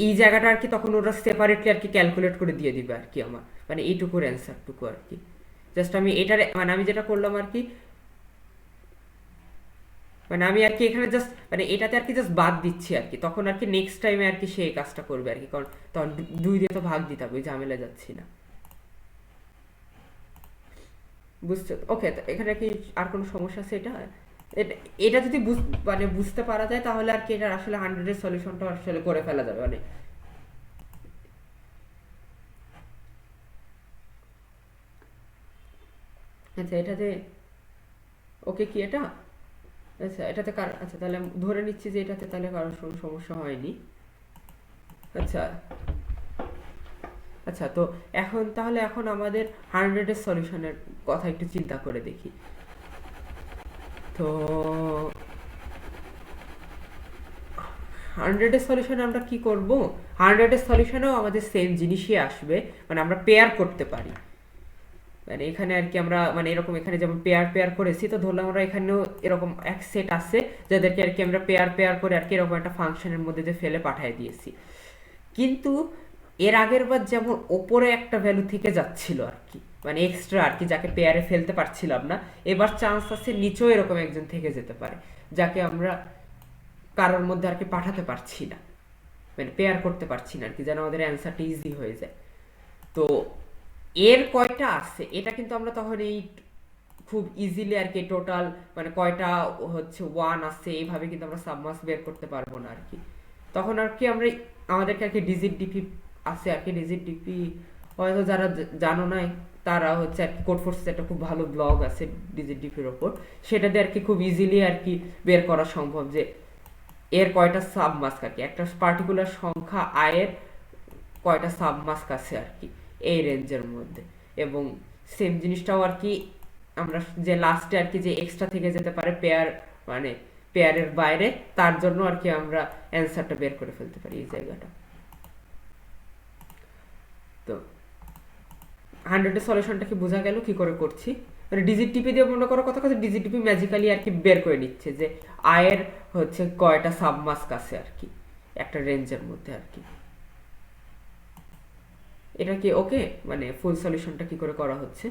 Speaker 1: এই জায়গাটা আর কি তখন ওরা সেপারেটলি আর কি ক্যালকুলেট করে দিয়ে দিবে আর কি আমার, মানে এইটুকুর অ্যান্সারটুকু আর কি। জাস্ট আমি এটার মানে আমি যেটা করলাম আর কি, মানে আমি আর কি এখানে জাস্ট মানে এটাতে আর কি জাস্ট বাদ দিচ্ছি আর কি, তখন আর কি নেক্সট টাইমে আর কি সে এই কাজটা করবে আর কি, কারণ তখন 2 দিয়ে তো ভাগ দিতে হবে, ঝামেলা যাচ্ছি না। বুঝছো? ওকে, তো এখানে কি আর কোনো সমস্যা আছে? এটা যদি মানে বুঝতে পারা যায় তাহলে আর কি এটার আসলে 100 এর সলিউশনটা আসলে করে ফেলা যাবে, মানে আচ্ছা এটাতে ওকে কি এটা, আচ্ছা এটাতে কার, আচ্ছা তাহলে আমি ধরে নিচ্ছি যে এটাতে তাহলে কারোর কোনো সমস্যা হয়নি। আচ্ছা আচ্ছা, তো এখন তাহলে এখন আমাদের 100-এর সলিউশনের কথা একটু চিন্তা করে দেখি। তো 100-এর সলিউশনে আমরা কি করব? 100-এর সলিউশনেও আমাদের সেম জিনিসই আসবে, মানে আমরা পেয়ার করতে পারি। মানে এখানে আর কি আমরা মানে এরকম এখানে যেমন পেয়ার পেয়ার করেছি, তো ধরলাম আমরা এখানেও এরকম এক সেট আছে যাদেরকে আর কি আমরা পেয়ার পেয়ার করে আর কি এরকম একটা ফাংশনের মধ্যে দিয়ে ফেলে পাঠিয়ে দিয়েছি। কিন্তু এর আগের বার যেমন ওপরে একটা ভ্যালু থেকে যাচ্ছিল আর কি, মানে এক্সট্রা আর কি, যাকে পেয়ারে ফেলতে পারছিলাম না, এবার চান্স আছে নিচেও এরকম একজন থেকে যেতে পারে যাকে আমরা কারোর মধ্যে আর কি পাঠাতে পারছি না, মানে পেয়ার করতে পারছি না আর কি, যেন আমাদের অ্যান্সারটা ইজি হয়ে যায়। তো এর কয়টা আছে এটা কিন্তু আমরা তখন এই খুব ইজিলি আর কি টোটাল মানে কয়টা হচ্ছে ওয়ান আছে এইভাবে কিন্তু আমরা সাবমাস বের করতে পারবো না আর কি। তখন আর কি আমরা আমাদেরকে আর কি ডিজিট ডিপি আছে আর কি, ডিজিট ডিপি হয়তো যারা জানো না তারা হচ্ছে আর কি কোড ফোর্সের একটা খুব ভালো ব্লগ আছে ডিজিট ডিপির ওপর, সেটা দিয়ে আর কি খুব ইজিলি আর কি বের করা সম্ভব যে এর কয়টা সাবমাস্ক আর কি, একটা পার্টিকুলার সংখ্যা আয়ের কয়টা সাবমাস্ক আছে আর কি এই রেঞ্জের মধ্যে। এবং সেম জিনিসটাও আর কি আমরা যে লাস্টে আর কি যে এক্সট্রা থেকে যেতে পারে পেয়ার, মানে পেয়ারের বাইরে, তার জন্য আর কি আমরা অ্যান্সারটা বের করে ফেলতে পারি এই জায়গাটা। তো 100-এর সলিউশনটা কি বোঝা গেল কি করে করছি? মানে ডিজিট টিপি দিয়ে মনে করার কথা কথা ডিজিট টিপি ম্যাজিক্যালি আর কি বের করে নিচ্ছে যে আয়ের হচ্ছে কয়টা সাবমাস্ক আছে আর কি একটা রেঞ্জের মধ্যে আর কি। এটা কি ওকে, মানে ফুল সলিউশনটা কি করে করা হচ্ছে?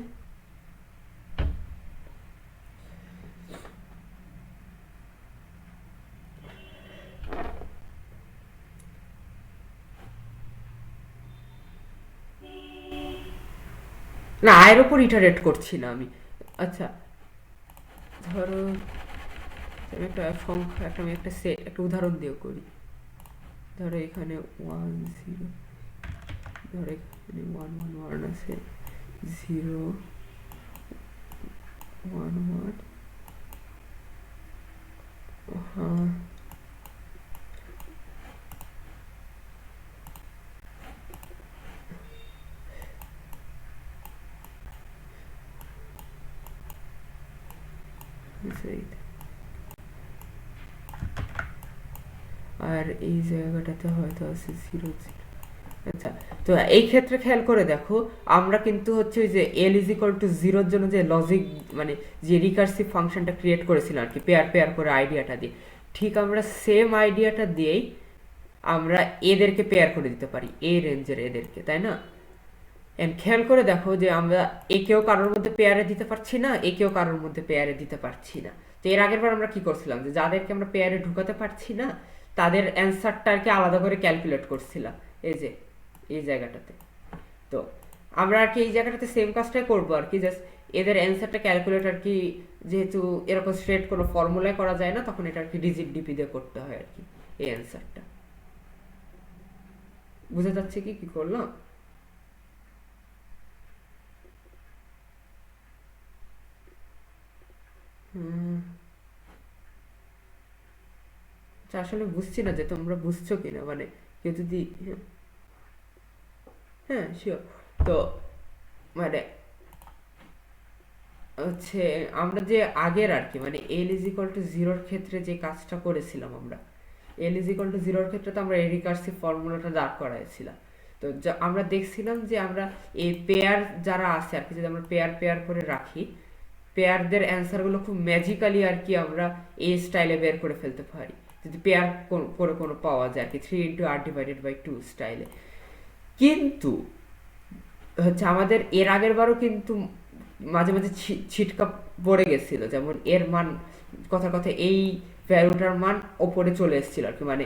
Speaker 1: না আয়ের ওপর ইটারেট করছি না আমি। আচ্ছা ধরো আমি একটা সংখ্যা একটা আমি একটা সেট একটা উদাহরণ দিয়ে করি। ধরো এখানে 1 0, ধরো এখানে 1 1 1 আছে, 0 1 1, হ্যাঁ সেই। আর এই জায়গাটাতে হয়তো আছে 0 0। আচ্ছা, তো এই ক্ষেত্রে খেয়াল করে দেখো আমরা কিন্তু হচ্ছে ওই যে এল ইজ ইকুয়াল টু জিরোর জন্য যে লজিক মানে যে রিকার্সিভ ফাংশনটা ক্রিয়েট করেছিলাম আর কি পেয়ার পেয়ার করে আইডিয়াটা দিয়ে, ঠিক আমরা সেম আইডিয়াটা দিয়েই আমরা এদেরকে পেয়ার করে দিতে পারি এই রেঞ্জের এদেরকে, তাই না? এন্ড খেয়াল করে দেখো যে আমরা একেও কারোর মধ্যে পেয়ারে দিতে পারছি না, একেও কারোর মধ্যে পেয়ারে দিতে পারছি না। তো এর আগের বার আমরা কি করছিলাম যে যাদেরকে আমরা পেয়ারে ঢুকাতে পারছি না তাদের অ্যান্সারটা আর কি আলাদা করে ক্যালকুলেট করছিলাম এই যে এই জায়গাটাতে। তো আমরা আর কি এই জায়গাটাতে সেম কাজটাই করবো আর কি, জাস্ট এদের অ্যান্সারটা ক্যালকুলেট আর কি, যেহেতু এরকম স্ট্রেট কোনো ফর্মুলায় করা যায় না তখন এটা আর কি ডিজিট ডিপি দিয়ে করতে হয় আর কি এই অ্যান্সারটা। বুঝে যাচ্ছে কি কি করলাম? হুম, আচ্ছা, আসলে বুঝছি না যে তোমরা বুঝছো কিনা, মানে কেউ যদি হ্যাঁ শিওর। তো মানে হচ্ছে আমরা যে আগের আর কি মানে এল ইজ ইকুয়াল টু জিরোর ক্ষেত্রে যে কাজটা করেছিলাম আমরা, এল ইজ ইকুয়াল টু জিরোর ক্ষেত্রে তো আমরা এই রিকার্সিভ ফর্মুলাটা দাঁড় করাইছিলাম। তো আমরা দেখছিলাম যে আমরা এই পেয়ার যারা আছে আর কি যদি আমরা পেয়ার পেয়ার করে রাখি, পেয়ারদের অ্যান্সারগুলো খুব ম্যাজিক্যালি আর কি আমরা এই স্টাইলে বের করে ফেলতে পারি যদি পেয়ার করে কোনো পাওয়া যায় আর কি 3 × r/2 স্টাইলে। কিন্তু হচ্ছে আমাদের এর আগের বারও কিন্তু মাঝে মাঝে ছিটকা পড়ে গেছিল, যেমন এর মান কথা কথা এই ভ্যালুটার মান ওপরে চলে এসেছিল আর কি, মানে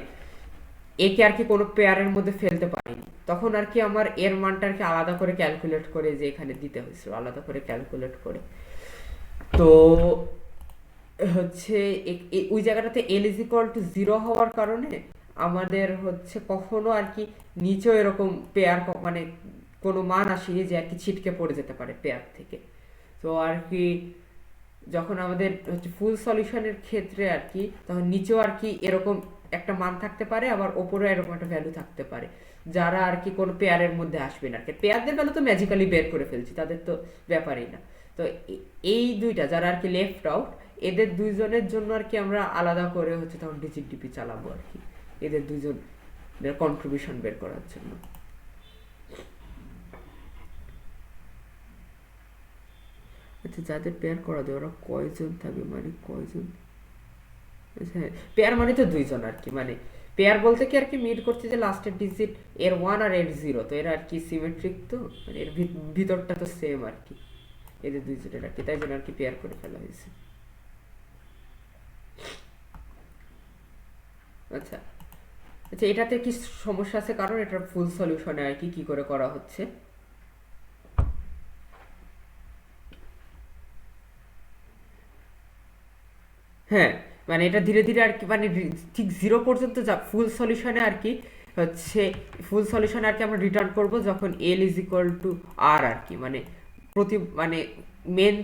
Speaker 1: একে আর কি কোনো পেয়ারের মধ্যে ফেলতে পারিনি, তখন আর কি আমার এর মানটা আর কি আলাদা করে ক্যালকুলেট করে যে এখানে দিতে হয়েছিল আলাদা করে ক্যালকুলেট করে। তো হচ্ছে ওই জায়গাটাতে এল ইজ ইকুয়াল টু জিরো হওয়ার কারণে আমাদের হচ্ছে কখনো আর কি নিচেও এরকম পেয়ার মানে কোনো মান আসেনি যে আর কি ছিটকে পড়ে যেতে পারে পেয়ার থেকে। তো আর কি যখন আমাদের হচ্ছে ফুল সলিউশনের ক্ষেত্রে আর কি তখন নিচেও আর কি এরকম একটা মান থাকতে পারে, আবার ওপরে এরকম একটা ভ্যালু থাকতে পারে, যারা আর কি কোনো পেয়ারের মধ্যে আসবে না আর কি। পেয়ারদের ভ্যালু তো ম্যাজিক্যালি বের করে ফেলছি, তাদের তো ব্যাপারই না। তো এই দুইটা যারা আর কি লেফট আউট, এদের দুইজনের জন্য আর কি আমরা আলাদা করে হচ্ছে তখন ডিজিট ডিপি চালাবো আর কি, এদের দুইজনের কন্ট্রিবিউশন বের করার জন্য। আচ্ছা, যাদের পেয়ার করা দেয় ওরা কয়জন থাকবে, মানে কয়জন? হ্যাঁ, পেয়ার মানে তো দুইজন আর কি, মানে পেয়ার বলতে কি আর কি মিট করছে যে লাস্টের ডিজিট এর ওয়ান আর এর জিরো, তো এরা আর কি সিমেট্রিক, তো মানে এর ভিতরটা তো সেম আর কি এদের দুইজনের আর কি, তাই জন্য আর কি পেয়ার করে ফেলা হয়েছে। আচ্ছা আচ্ছা, এটাতে কি সমস্যা আছে? কারণ এটার ফুল সলিউশনে আর কি কি করে করা হচ্ছে। হ্যাঁ, মানে এটা ধীরে ধীরে আর কি মানে ঠিক জিরো পর্যন্ত যা ফুল সলিউশনে আর কি হচ্ছে, ফুল সলিউশনে আর কি আমরা রিটার্ন করব যখন এল ইজ ইকুয়াল টু আর আর কি, মানে মানে মেন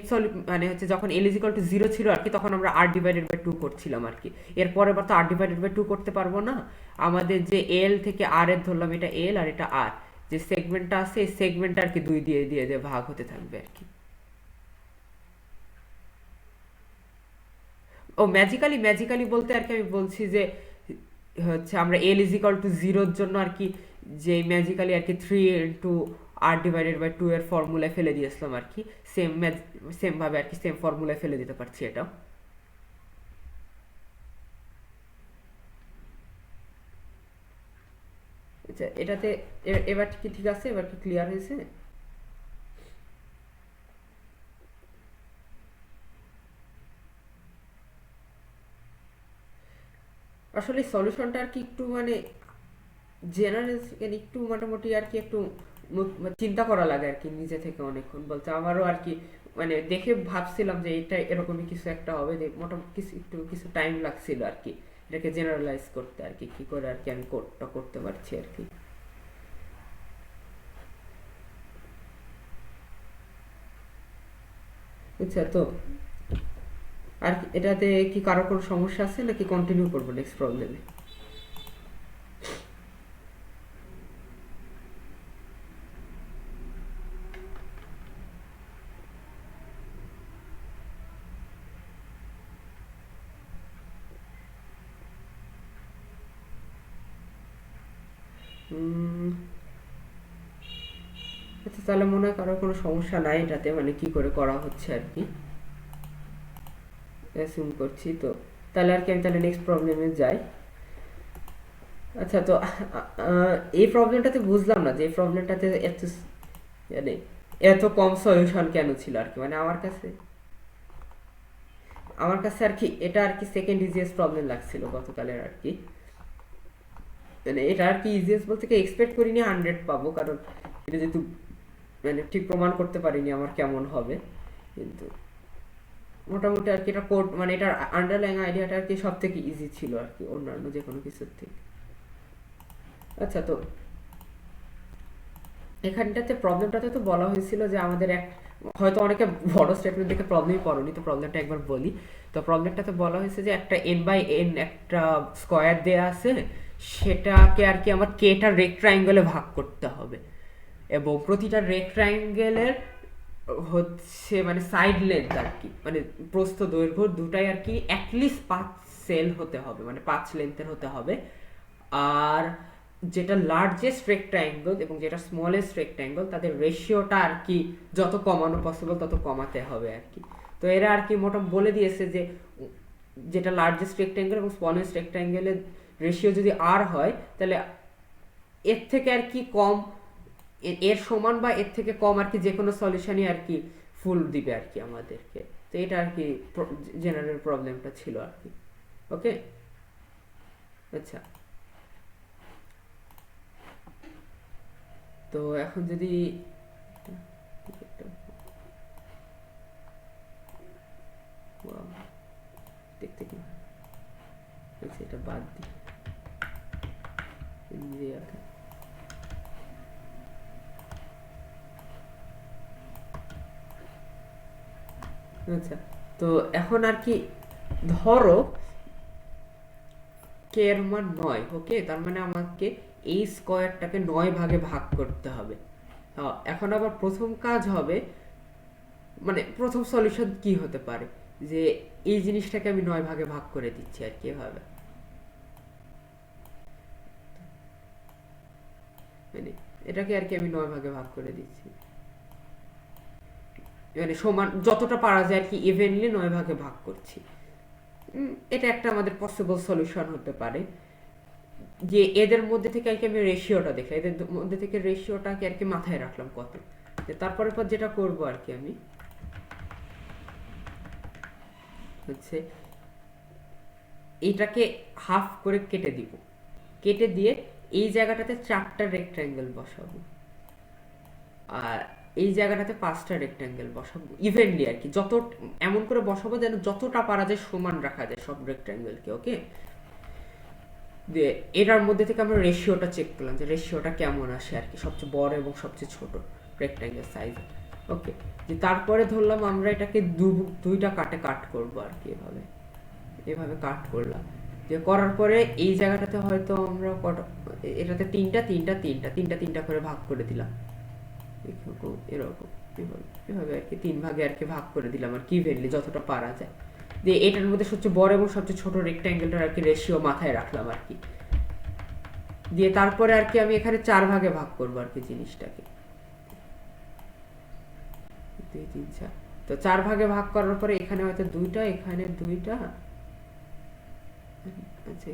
Speaker 1: মানে হচ্ছে যখন এল ইজ ইকুয়াল টু জিরো ছিল আর কি, তখন আমরা আর ডিভাইডেড বাই টু করছিলাম আর কি। এরপরে বার তো আর ডিভাইডেড বাই টু করতে পারবো না, আমাদের যে এল থেকে আর এর ধরলাম এটা এল আর এটা আর, যে সেগমেন্টটা আছে এই সেগমেন্টটা আর কি দুই দিয়ে দিয়ে দিয়ে ভাগ হতে থাকবে আর কি। ও ম্যাজিক্যালি, ম্যাজিক্যালি বলতে আর কি আমি বলছি যে হচ্ছে আমরা এল ইজ ইকাল টু জিরোর জন্য আর কি যে ম্যাজিক্যালি আর কি three into r divided by two এর ফর্মুলায় ফেলে দিয়েছিলাম আর কি, সেম সেম ভাবে আর কি সেম ফর্মুলায় ফেলে দিতে পারছি এটাও। আচ্ছা, এটাতে এবার কি ঠিক আছে? এবার কি ক্লিয়ার হয়েছে? আসলে সলিউশনটা আর কি একটু মানে জেনারেল একটু মোটামুটি আর কি একটু চিন্তা করা লাগে আর কি নিজে থেকে অনেকক্ষণ, বলতে আমারও আর কি মানে দেখে ভাবছিলাম যে এটা এরকমই কিছু একটা হবে, যে মোটামুটি কিছু একটু কিছু টাইম লাগছিল আর কি এটাকে জেনারেলাইজ করতে আর কি, কি করে আর কি আমি কোডটা করতে পারছি আর কি। আচ্ছা, তো আর এটাতে কি কারো কোনো সমস্যা আছে নাকি কন্টিনিউ করবো নেক্সট প্রবলেমে? আচ্ছা, তাহলে মনে হয় কারোর কোনো সমস্যা নাই এটাতে, মানে কি করে করা হচ্ছে আর কি অ্যাসিউম করছি। তো তাহলে আর কি আমি তাহলে নেক্সট প্রবলেমে যাই। আচ্ছা, তো এই প্রবলেমটাতে বুঝলাম না যে এই প্রবলেমটাতে এত মানে এত কম সলিউশন কেন ছিল আর কি, মানে আমার কাছে আর কি এটা আর কি সেকেন্ড ইজিয়েস্ট প্রবলেম লাগছিল গতকালের আর কি, মানে এটা আর কি ইজিয়েস্ট বলতে কি এক্সপেক্ট করিনি 100 পাবো, কারণ এটা যেহেতু মানে ঠিক প্রমাণ করতে পারিনি আমার কেমন হবে, কিন্তু মোটামুটি আর কি এটা কোড মানে এটার আন্ডারলাইং আইডিয়াটা আর কি সব থেকে ইজি ছিল আর কি অন্যান্য যে কোনো কিছুর থেকে। আচ্ছা, তো এখানটাতে প্রবলেমটাতে তো বলা হয়েছিল যে আমাদের হয়তো অনেকে বড় স্টেটমেন্ট দেখে প্রবলেমই পড়নি, তো প্রবলেমটা একবার বলি। তো প্রবলেমটাতে বলা হয়েছে যে একটা এন বাই এন একটা স্কোয়ার দেয়া আছে, সেটাকে আর কি আমার কেটা রেক্ট্রাঙ্গেলে ভাগ করতে হবে, এবং প্রতিটা রেক্ট্রাঙ্গেলের হচ্ছে মানে সাইড লেন্থ আর কি মানে প্রস্থ দৈর্ঘ্য দুটাই আর কি অ্যাটলিস্ট 5 সেল হতে হবে, মানে 5 লেন্থের হতে হবে। আর যেটা লার্জেস্ট রেক্ট্যাঙ্গল এবং যেটা স্মলেস্ট রেক্ট্যাঙ্গল তাদের রেশিওটা আর কি যত কমানো পসিবল তত কমাতে হবে আর কি। তো এরা আর কি মোটামুটি বলে দিয়েছে যে যেটা লার্জেস্ট রেক্ট্যাঙ্গেল এবং স্মলেস্ট রেক্ট্যাঙ্গেলের রেশিও যদি আর হয়, তাহলে এর থেকে আর কি কম এর সমান বা এর থেকে কম আর কি যে কোনো সলিউশনই আর কি ফুল দিবে আর কি আমাদেরকে। তো এটা আর কি জেনারেল প্রবলেমটা ছিল আর কি। ওকে, আচ্ছা, তো এখন যদি দেখতে কি আচ্ছা এটা বাদ দিই। আচ্ছা, তো এখন আর কি ধরো কে এর মান 9, ওকে, তার মানে আমাকে এই স্কয়ারটাকে 9 ভাগে ভাগ করতে হবে। এখন আবার প্রথম কাজ হবে, মানে প্রথম সলিউশন কি হতে পারে, যে এই জিনিসটাকে আমি 9 ভাগে ভাগ করে দিচ্ছি আর কি এভাবে, মানে এটাকে আর কি আমি 9 ভাগে ভাগ করে দিচ্ছি, মানে সমান যতটা পারা যায় আর কি ইভেনলি 9 ভাগে ভাগ করছি। এটা একটা আমাদের পসিবল সলিউশন হতে পারে, যে এদের মধ্যে থেকে আর কি আমি রেশিওটা দেখলাম, এদের মধ্যে থেকে রেশিওটাকে আর কি মাথায় রাখলাম কত। তারপরে পর যেটা করব আর কি আমি হচ্ছে এইটাকে হাফ করে কেটে দিব, কেটে দিয়ে এই জায়গাটাতে 4টা রেক্ট্যাঙ্গেল বসাবো, আর এই জায়গাটাতে 5টা রেক্ট্যাঙ্গেল বসাবো ইভেনলি আর কি, যত এমন করে বসাবো যেন যতটা পারা যায় সমান রাখা যায় সব রেক্ট্যাঙ্গেলকে, ওকে। দিয়ে এটার মধ্যে থেকে আমরা রেশিওটা চেক করলাম যে রেশিওটা কেমন আসে আর কি, সবচেয়ে বড় এবং সবচেয়ে ছোট রেক্ট্যাঙ্গেল সাইজ, ওকে। যে তারপরে ধরলাম আমরা এটাকে দুইটা কাটে কাট করব আর কি, এভাবে এভাবে কাট করলাম। যে করার পরে এই জায়গাটাতে হয়তো আমরা এটাতে তিনটা তিনটা তিনটা তিনটা তিনটা করে ভাগ করে দিলাম, এরকম এরকম এভাবে এভাবে আর কি 3 ভাগে আর কি ভাগ করে দিলাম আর কি ইভেনলি যতটা পারা যায়। দিয়ে এটার মধ্যে সবচেয়ে বড় এবং সবচেয়ে ছোট রেক্ট্যাঙ্গেলটার আর কি রেশিও মাথায় রাখলাম আর কি। দিয়ে তারপরে আর কি আমি এখানে 4 ভাগে ভাগ করবো আর কি জিনিসটাকে, 2 3 4। তো 4 ভাগে ভাগ করার পরে এখানে হয়তো দুইটা, এখানে দুইটা, আচ্ছা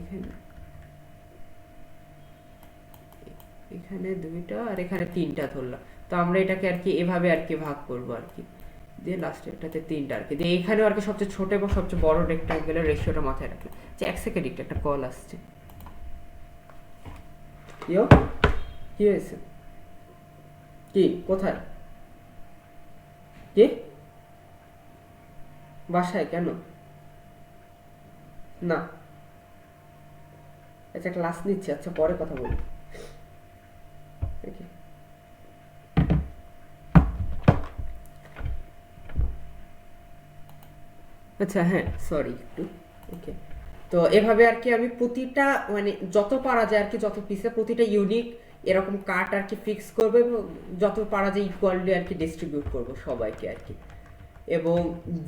Speaker 1: এখানে দুইটা আর এখানে তিনটা ধরলাম। তো আমরা এটাকে আর কি এভাবে আর কি ভাগ করবো আর কি, দিয়ে লাস্টে এটাতে তিনটা আর কি, দিয়ে এখানেও আর কি সবচেয়ে ছোট এবং সবচেয়ে বড় রেক্ট্যাঙ্গেলের রেশিওটা মাথায় রাখলাম। যে 1 সেকেন্ড একটা কল আসছে। ইয়ো, কি হয়েছে? কি কোথায়? কি বাসায়? কেন? না, আচ্ছা ক্লাস নিচ্ছি, আচ্ছা পরে কথা বলি। ওকে, আচ্ছা হ্যাঁ সরি একটু, ওকে। তো এভাবে আর কি আমি প্রতিটা মানে যত পারা যায় আর কি, যত পিসে প্রতিটা ইউনিক এরকম কাট আর কি ফিক্স করবো, এবং যত পারা যায় ইকুয়ালি আর কি ডিস্ট্রিবিউট করবো সবাইকে আর কি, এবং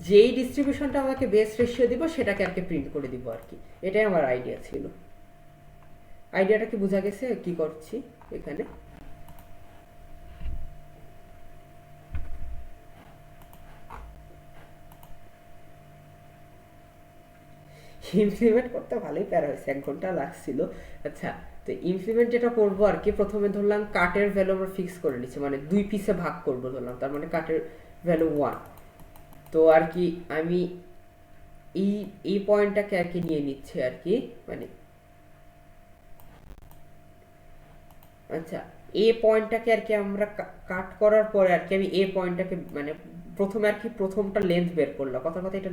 Speaker 1: যেই ডিস্ট্রিবিউশনটা আমাকে বেস্ট রেশিও দিব সেটাকে আর কি প্রিন্ট করে দিব আর কি। এটাই আমার আইডিয়া ছিল। আইডিয়াটা কি বোঝা গেছে কি করছি এখানে? ইমপ্লিমেন্ট করতে ভালোই প্যারা হয়েছে, 1 ঘন্টা লাগছিল। আচ্ছা, তো ইমপ্লিমেন্ট যেটা করবো আর কি, প্রথমে ধরলাম কাটের ভ্যালু আমরা ফিক্স করে নিচ্ছি, মানে 2 পিসে ভাগ করবো ধরলাম, তার মানে কাটের ভ্যালু 1। তো আর কি আমি এই এই পয়েন্টটাকে আর কি নিয়ে নিচ্ছে আর কি, মানে আচ্ছা এ পয়েন্টটাকে আর কি আমরা কাট করার পরে আর কি আমি এ পয়েন্টটাকে মানে প্রথমে আর কি প্রথমটা লেন্থ বের করলাম, কথা কথা এটা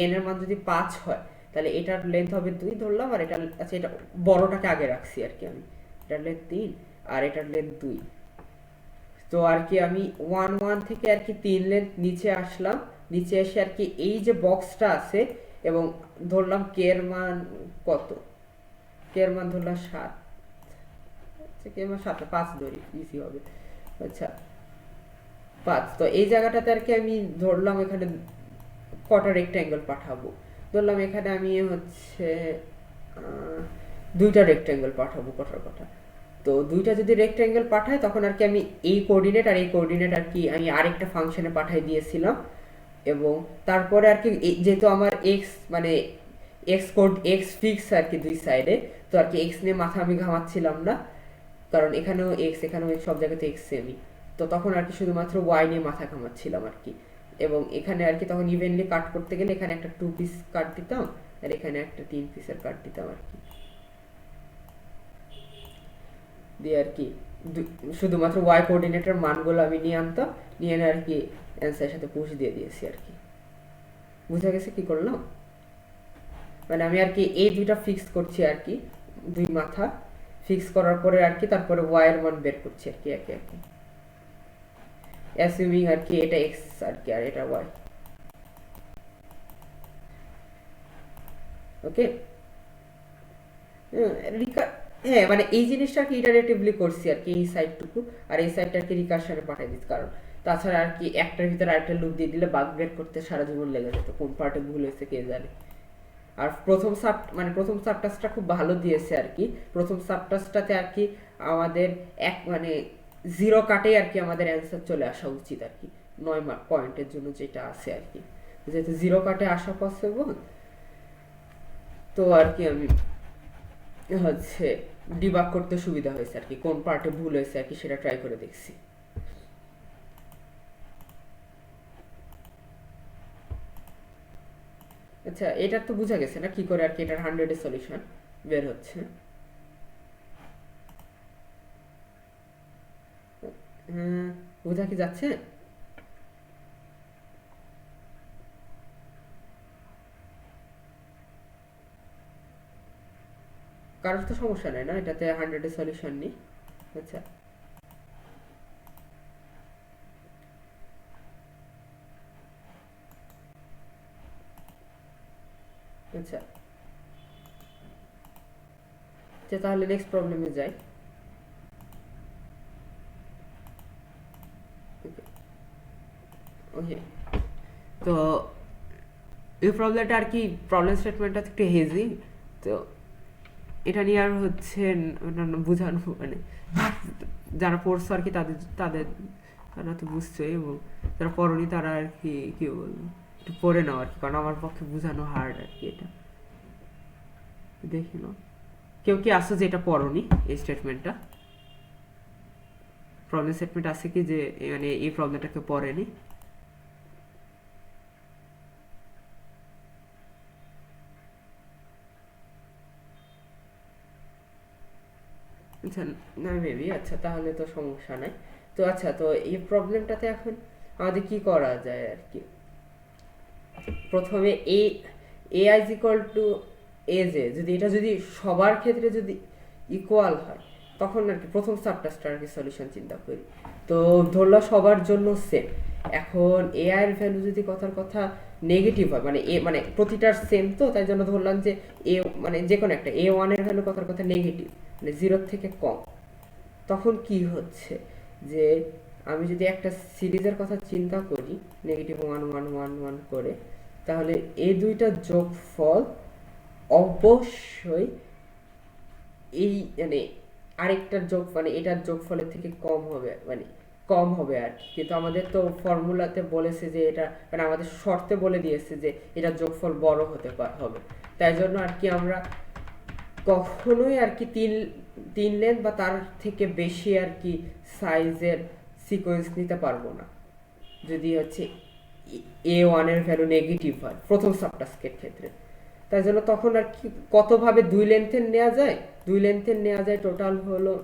Speaker 1: এন এর মান যদি 5 হয় তাহলে এটার লেন্থ হবে 2 ধরলাম, আর এটা আচ্ছা এটা বড়টাকে আগে রাখছি আর কি আমি, এটার লেন্থ 3 আর এটার লেন্থ 2। তো আর কি আমি 1 থেকে আর কি 3 লেন্থ নিচে আসলাম, নিচে এসে আর কি এই যে বক্সটা আছে এবং ধরলাম কে এর মান কত, কে এর মান ধরলাম 7, আচ্ছা কে এর মান 7, 5 ধরি ইজি হবে। আচ্ছা 5, তো এই জায়গাটাতে আর কি আমি ধরলাম এখানে কটা রেক্ট্যাঙ্গেল পাঠাবো, ধরলাম এখানে আমি হচ্ছে 2টা রেক্ট্যাঙ্গেল পাঠাবো, কটার কথা। তো 2টা যদি রেক্ট্যাঙ্গেল পাঠাই তখন আর কি আমি এই কোঅর্ডিনেট আর এই কোঅর্ডিনেট আর কি আমি আরেকটা ফাংশনে পাঠিয়ে দিয়েছিলাম, এবং তারপরে আর কি যেহেতু আমার এক্স মানে এক্স কোড এক্স ফিক্স আর কি দুই সাইডে, তো আর কি এক্স নিয়ে মাথা আমি ঘামাচ্ছিলাম না, কারণ এখানেও এক্স এখানেও x, সব জায়গাতে এক্স সেমই। তো তখন আর কি শুধুমাত্র ওয়াই নিয়ে মাথা ঘামাচ্ছিলাম আর কি, এবং এখানে আর কি তখন ইভেনলি কাট করতে গেলে এখানে একটা 2 পিস কাট দিতাম আর এখানে একটা 3 পিসের কাট দিতাম আর কি, দিয়ে আর কি শুধুমাত্র ওয়াই কোঅর্ডিনেটের মানগুলো আমি নিয়ে আনতাম, নিয়ে এনে আর কি অ্যান্সারের সাথে পুশ দিয়ে দিয়েছি আর কি। বুঝা গেছে কি করলাম? মানে আমি আর কি এই দুইটা ফিক্স করছি আর কি, দুই মাথা ফিক্স করার পরে আর কি তারপরে ওয়াই এর মান বের করছি আর কি একে একে, অ্যাসিউমিং আর কি এটা এক্স আর কি আর এটা ওয়াই। ওকে। হ্যাঁ মানে এই জিনিসটা কি ইটারেটিভলি করছি আর কি, এই সাইডটুকু আর এই সাইডটাকে রিকারশনে পাঠিয়ে দিচ্ছি, কারণ তাছাড়া আর কি একটার ভিতরে আরেকটা লুপ দিয়ে দিলে বাগ ব্রেক করতে সারা জীবন লেগে যেত, কোন পার্টে ভুল হয়েছে কে জানে। আর প্রথম সাবটাস্কটা খুব ভালো দিয়েছে আর কি, প্রথম সাবটাস্কটাতে আর কি আমাদের এক মানে জিরো কাটেই আর কি আমাদের অ্যান্সার চলে আসা উচিত আর কি, 9 পয়েন্টের জন্য যেটা আছে আর কি, যেহেতু জিরো কাটে আসা পসিবল, তো আর কি আমি হচ্ছে ডিবাগ করতে সুবিধা হয়েছে আর কি, কোন পার্টে ভুল হয়েছে আর কি সেটা ট্রাই করে দেখছি। আচ্ছা এটা তো বোঝা গেছে না কি করে আর কি এটার 100 সলিউশন বের হচ্ছে। বোঝা কি যাচ্ছে? কারোর তো সমস্যা নাই না, এটাতে 100 সলিউশন নেই। আচ্ছা আচ্ছা আচ্ছা তাহলে নেক্সট প্রবলেমে যাই। ওকে, তো এই প্রবলেমটা আর কি, প্রবলেম স্টেটমেন্টটা একটু হেজি, তো এটা নিয়ে আর হচ্ছে বোঝানো মানে যারা পড়ছে আর কি তাদের তাদের তারা তো বুঝছে, এবং যারা পড়েনি তারা আর কি কি বলবো একটু পড়ে নাও আর কি, কারণ আমার পক্ষে বোঝানো হার্ড আর কি এটা। দেখি না কেউ কি আসো যে এটা পড়নি এই স্টেটমেন্টটা, প্রবলেম স্টেটমেন্ট আছে কি যে মানে এই প্রবলেমটাকে পড়েনি? আচ্ছা না মেবি, আচ্ছা তাহলে তো সমস্যা নাই। তো আচ্ছা তো এই প্রবলেমটাতে এখন আমাদের কি করা যায় আর কি, প্রথমে a is equal to a j, যদি এটা যদি সবার ক্ষেত্রে যদি ইকুয়াল হয় তখন আর কি প্রথম সাবটাস্কটার আর কি সলিউশন চিন্তা করি। তো ধরলো সবার জন্য সেম, এখন এ আই এর ভ্যালু যদি কথার কথা নেগেটিভ হয়, মানে এ মানে প্রতিটার সেম, তো তাই জন্য ধরলাম যে এ মানে যে কোনো একটা এ ওয়ান এর ভ্যালু কথার কথা নেগেটিভ, মানে জিরোর থেকে কম, তখন কি হচ্ছে যে আমি যদি একটা সিরিজের কথা চিন্তা করি নেগেটিভ 1 1 1 1 করে, তাহলে এই দুইটা যোগফল অবশ্যই এই মানে আরেকটার যোগ মানে এটার যোগফলের থেকে কম হবে, মানে কম হবে আর কি। কিন্তু আমাদের তো ফর্মুলাতে বলেছে যে এটা মানে আমাদের শর্তে বলে দিয়েছে যে এটার যোগফল বড় হতে হবে, তাই জন্য আর কি আমরা কখনোই আর কি তিন তিন লেন্থ বা তার থেকে বেশি আর কি সাইজের সিকোয়েন্স নিতে পারবো না যদি হচ্ছে এ ওয়ানের ভ্যালু নেগেটিভ হয় প্রথম সাবটাস্কের ক্ষেত্রে। তাই জন্য তখন আর কি কতভাবে দুই লেন্থের নেওয়া যায়, দুই লেন্থের নেওয়া যায় টোটাল হলো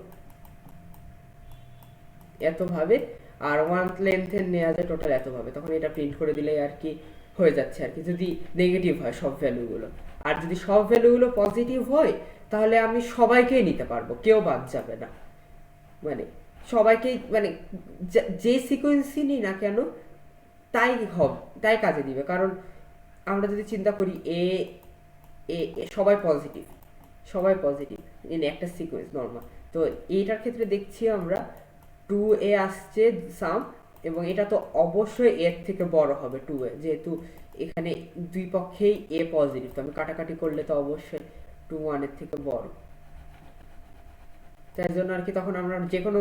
Speaker 1: এতভাবে, আর ওয়ান লেন্থের নেওয়া যায় টোটাল এতভাবে, তখন এটা প্রিন্ট করে দিলেই আর কি হয়ে যাচ্ছে আর কি, যদি নেগেটিভ হয় সব ভ্যালুগুলো। আর যদি সব ভ্যালুগুলো পজিটিভ হয় তাহলে আমি সবাইকেই নিতে পারবো, কেউ বাদ যাবে না, মানে সবাইকেই মানে যে সিকোয়েন্সই নিই না কেন তাই হবে, তাই কাজে দিবে। কারণ আমরা যদি চিন্তা করি এ এ সবাই পজিটিভ, সবাই পজিটিভ ইন একটা সিকোয়েন্স নর্মাল, তো এইটার ক্ষেত্রে দেখছি আমরা 2a আসছে সাম, এবং এটা তো অবশ্যই এর থেকে বড় হবে 2a, যেহেতু এখানে দুই পক্ষেই এ পজিটিভ, তো আমি কাটাকাটি করলে তো অবশ্যই 2 1 এর থেকে বড়, তাই জন্য আর কি তখন আমরা যে কোনো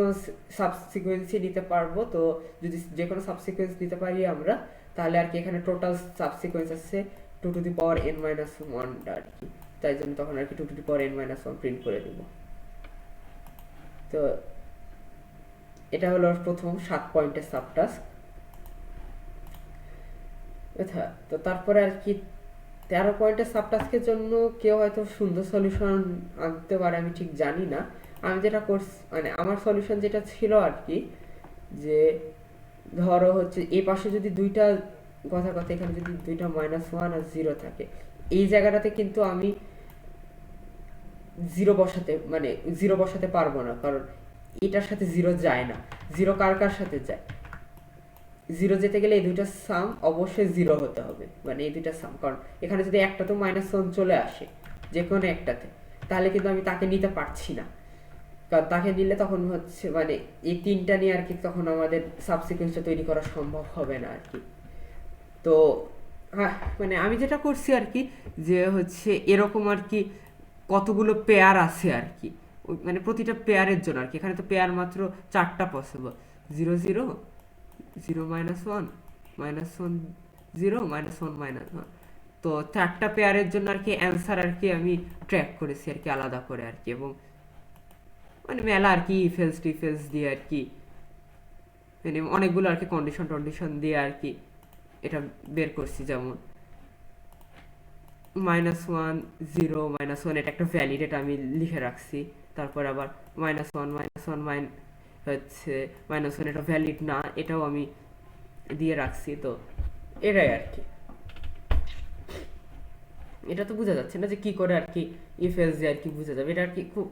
Speaker 1: সাবসিকুয়েন্সই নিতে পারবো। তো যদি যে কোনো সাবসিকুয়েন্স নিতে পারি আমরা, তাহলে আর কি এখানে টোটাল সাবসিকুয়েন্স আছে 2 to the power n minus 1 আর কি, তাই জন্য তখন আর কি 2 to the power n minus 1 print করে দিব। তো এটা হলো প্রথম 7 পয়েন্টের সাবটাস্ক। আচ্ছা তো তারপরে আর কি 13 পয়েন্টের সাবটাস্কের জন্য কেউ হয়তো সুন্দর সলিউশন আনতে পারে, আমি ঠিক জানি না। আমি যেটা করছি মানে আমার সলিউশন যেটা ছিল আর কি, যে ধরো হচ্ছে এই পাশে যদি দুইটা কথা কথা এখানে যদি দুইটা -1 আর 0 থাকে, এই জায়গাটাতে কিন্তু আমি জিরো বসাতে মানে জিরো বসাতে পারবো না, কারণ এটার সাথে জিরো যায় না। জিরো কার কার সাথে যায়? জিরো যেতে গেলে এই দুইটা সাম অবশ্যই জিরো হতে হবে, মানে এই দুইটা সাম, কারণ এখানে যদি একটা তো -1 চলে আসে যে কোনো একটাতে, তাহলে কিন্তু আমি তাকে নিতে পারছি না, কারণ তাকে নিলে তখন হচ্ছে মানে এই তিনটা নিয়ে আর কি তখন আমাদের সাবসিকুয়েন্সটা তৈরি করা সম্ভব হবে না আর কি। তো হ্যাঁ, মানে আমি যেটা করছি আর কি, যে হচ্ছে এরকম আর কি কতগুলো পেয়ার আছে আর কি, মানে প্রতিটা পেয়ারের জন্য আর কি, এখানে তো পেয়ার মাত্র 4টা পসিবল, 0 0 0 -1 -1 0 -1 -1, তো 4টা পেয়ারের জন্য আর কি অ্যান্সার আর কি আমি ট্র্যাক করেছি আর কি আলাদা করে আর কি, এবং মানে মেলা আর কি ইফেলস টিফেলস দিয়ে আর কি, মানে অনেকগুলো আর কি কন্ডিশন টন্ডিশন দিয়ে আর কি এটা বের করছি। যেমন -1 0 -1, এটা একটা ভ্যালিড, এটা আমি লিখে রাখছি। তারপর আবার -1 হচ্ছে -1 এটা ভ্যালিড না, এটাও আমি দিয়ে রাখছি। তো এটাই আর কি, এটা তো বোঝা যাচ্ছে না যে কি করে আর কি ইফ এলস দিয়ে আর কি বোঝা যাবে, এটা আর কি খুব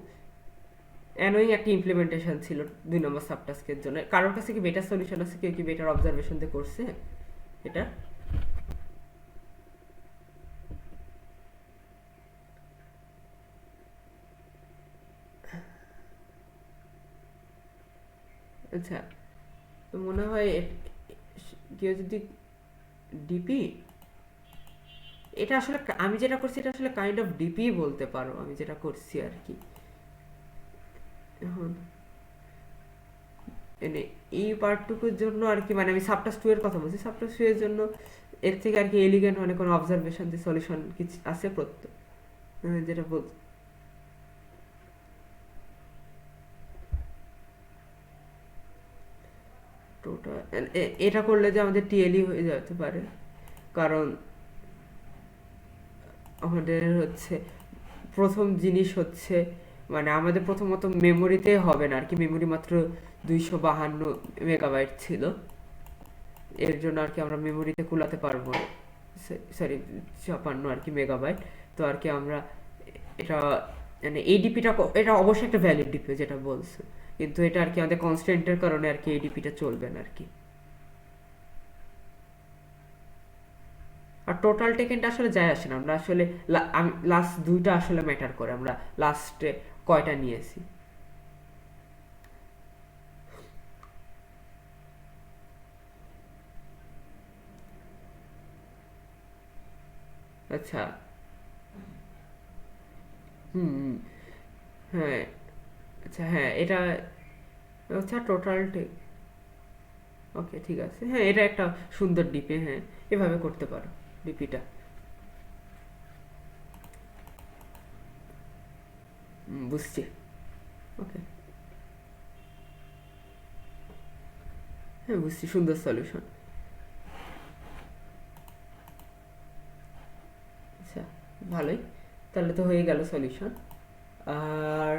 Speaker 1: অ্যানোয়িং একটা ইমপ্লিমেন্টেশন ছিল 2 নম্বর সাবটাস্কের জন্য। কারোর কাছে কি বেটার সলিউশন আছে? কেউ কি বেটার অবজারভেশন দিয়ে করছে এটা? আচ্ছা, তো মনে হয় কেউ যদি ডিপি, এটা আসলে আমি যেটা করছি এটা আসলে কাইন্ড অফ ডিপি বলতে পারো, আমি যেটা করছি আর কি। এখন মানে এই পার্টটুকুর জন্য আর কি, মানে আমি সাবটাস্ক 2 এর কথা বলছি, সাবটাস্ক 2 এর জন্য এর থেকে আর কি এলিগেন্ট মানে কোনো অবজারভেশন দিয়ে সলিউশন কিছু আছে প্রত্যেক, যেটা বল টোটাল এটা করলে যে আমাদের টিএলই হয়ে যেতে পারে, কারণ আমাদের হচ্ছে প্রথম জিনিস হচ্ছে মানে আমাদের প্রথমত মেমোরিতে হবে না আর কি, মেমোরি মাত্র 252 মেগাবাইট ছিল, এর জন্য আর কি আমরা মেমোরিতে কুলাতে পারবো না, সরি 56 আর কি মেগাবাইট। তো আর কি আমরা এটা মানে এই ডিপিটা, এটা অবশ্যই একটা ভ্যালিড ডিপি যেটা বলছে, কিন্তু এটা আর কি আমাদের কনস্ট্যান্টের কারণে আর কি এই ডিপিটা চলবে না আর কি। আর টোটাল টেকেনটা আসলে যায় আসে না, আমরা আসলে লাস্ট দুইটা আসলে ম্যাটার করে, আমরা লাস্টে কয়টা নিয়েছি। আচ্ছা, হুম হুম, হ্যাঁ, আচ্ছা হ্যাঁ এটা, আচ্ছা টোটাল টেক, ওকে ঠিক আছে, হ্যাঁ এটা একটা সুন্দর ডিপি, হ্যাঁ এভাবে করতে পারো ডিপিটা। বুঝছি, ওকে, হ্যাঁ বুঝছি, সুন্দর সলিউশন। আচ্ছা, ভালোই, তাহলে তো হয়ে গেল সলিউশন। আর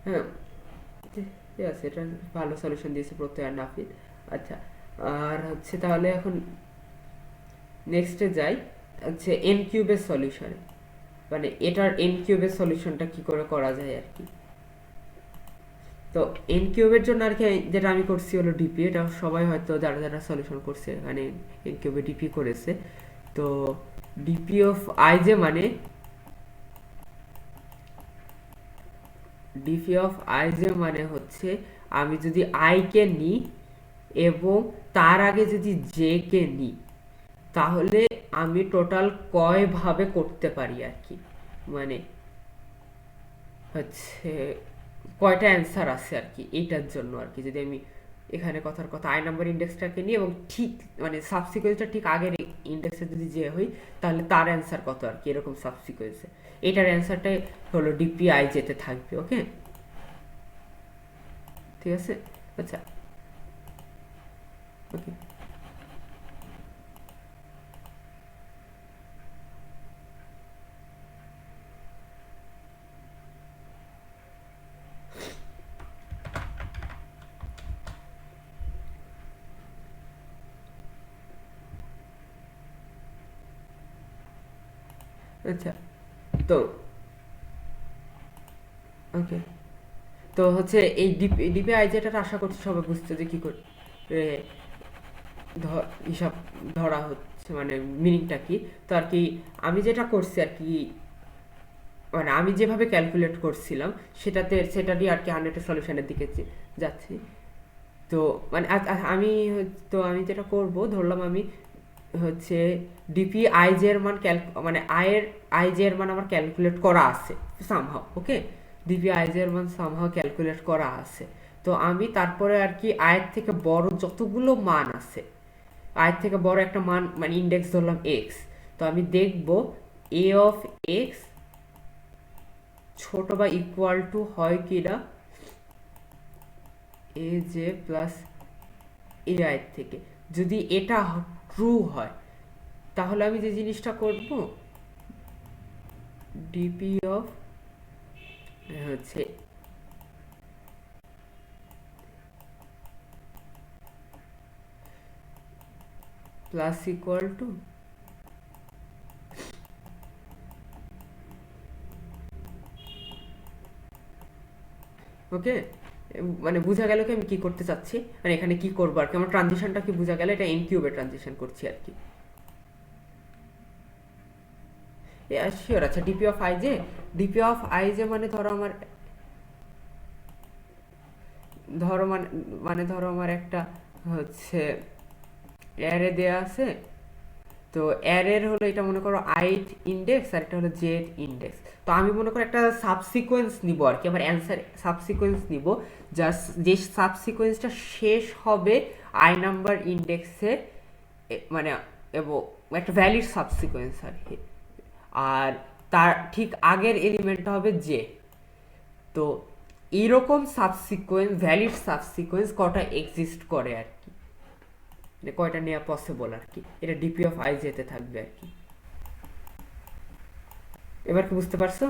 Speaker 1: হ্যাঁ, ঠিক আছে, এটা ভালো সলিউশন দিয়েছে প্রত্যয় আর নাফিদ। আচ্ছা, আর হচ্ছে তাহলে এখন নেক্সটে যাই, হচ্ছে এন কিউবের সলিউশনে, মানে এটার এন কিউবের সলিউশনটা কি করে করা যায় আর কি। তো এন কিউবের জন্য আর কি যেটা আমি করছি হলো ডিপি, এটা সবাই হয়তো যারা যারা সলিউশন করছে মানে এন কিউবে ডিপি করেছে। তো ডিপি অফ আই যে মানে ডিপি অফ আই যে মানে হচ্ছে আমি যদি আই কে নিই এবং তার আগে যদি জে কে নিই, তাহলে আমি টোটাল কয় ভাবে করতে পারি আর কি, মানে হচ্ছে কয়টা অ্যান্সার আছে আর কি এইটার জন্য আর কি। যদি আমি এখানে কথার কথা আই নাম্বার ইন্ডেক্সটাকে নিই এবং ঠিক মানে সাবসিকুয়েন্সটা ঠিক আগের ইন্ডেক্সে যদি যে হই, তাহলে তার অ্যান্সার কত আর কি এরকম সাবসিকুয়েন্সে, এটার অ্যান্সারটাই হলো ডিপিআই যেতে থাকবে। ওকে, ঠিক আছে, আচ্ছা, ওকে, আচ্ছা, তো ওকে, তো হচ্ছে এই ডিপিআই যেটা আশা করছি সবাই বুঝতে যে কি করে হিসাব ধরা হচ্ছে, মানে মিনিংটা কি। তো আর কি আমি যেটা করছি আর কি, মানে আমি যেভাবে ক্যালকুলেট করছিলাম সেটা দিয়ে আর কি হান্ড্রেডের সলিউশনের দিকে যাচ্ছি। তো মানে আমি যেটা করব, ধরলাম আমি হচ্ছে ডিপি আইজে এর মান মানে আইজে এর মান আমার ক্যালকুলেট করা আছে সামহাও, ওকে। ডিপি আইজে এর মান সামহাও ক্যালকুলেট করা আছে। তো আমি তারপরে আর কি আয়ের থেকে বড় যতগুলো মান আছে, আয়ের থেকে বড় একটা মান মানে ইন্ডেক্স ধরলাম এক্স। তো আমি দেখব এ অফ এক্স ছোট বা ইকুয়াল টু হয় কিনা A J plus A I থেকে। যদি এটা ট্রু হয় তাহলে আমি যে জিনিসটা করব, ডিপি অফ হচ্ছে প্লাস ইকুয়াল টু ওকে। মানে বোঝা গেল কি আমি কি করতে চাচ্ছি, মানে এখানে কি করবো আর কি, আমার ট্রানজিশনটা কি বোঝা গেল, এটা এন কিউবে ট্রানজিশন করছি আর কি। শিওর। আচ্ছা, ডিপি অফ আই জে মানে ধরো আমার একটা হচ্ছে অ্যারে দেয়া আছে। তো অ্যারের হলো এটা মনে করো আইট ইন্ডেক্স আর এটা হলো জেড ইন্ডেক্স। তো আমি মনে করো একটা সাবসিকোয়েন্স নিব আর কি, আমার অ্যান্সার সাবসিকোয়েন্স নিব, যে সাবসিকোয়েন্সটা শেষ হবে আই নাম্বার ইন্ডেক্সে, মানে এবং একটা ভ্যালিড সাবসিকোয়েন্স আর কি। আর তার ঠিক আগের এলিমেন্টটা হবে জে। তো এইরকম সাবসিকোয়েন্স, ভ্যালিড সাবসিকোয়েন্স কটা এক্সিস্ট করে আর কি, মানে কয়টা নেওয়া পসিবল আর কি, এটা ডিপি অফ আই যেতে থাকবে আর কি। এবার কি বুঝতে পারছো?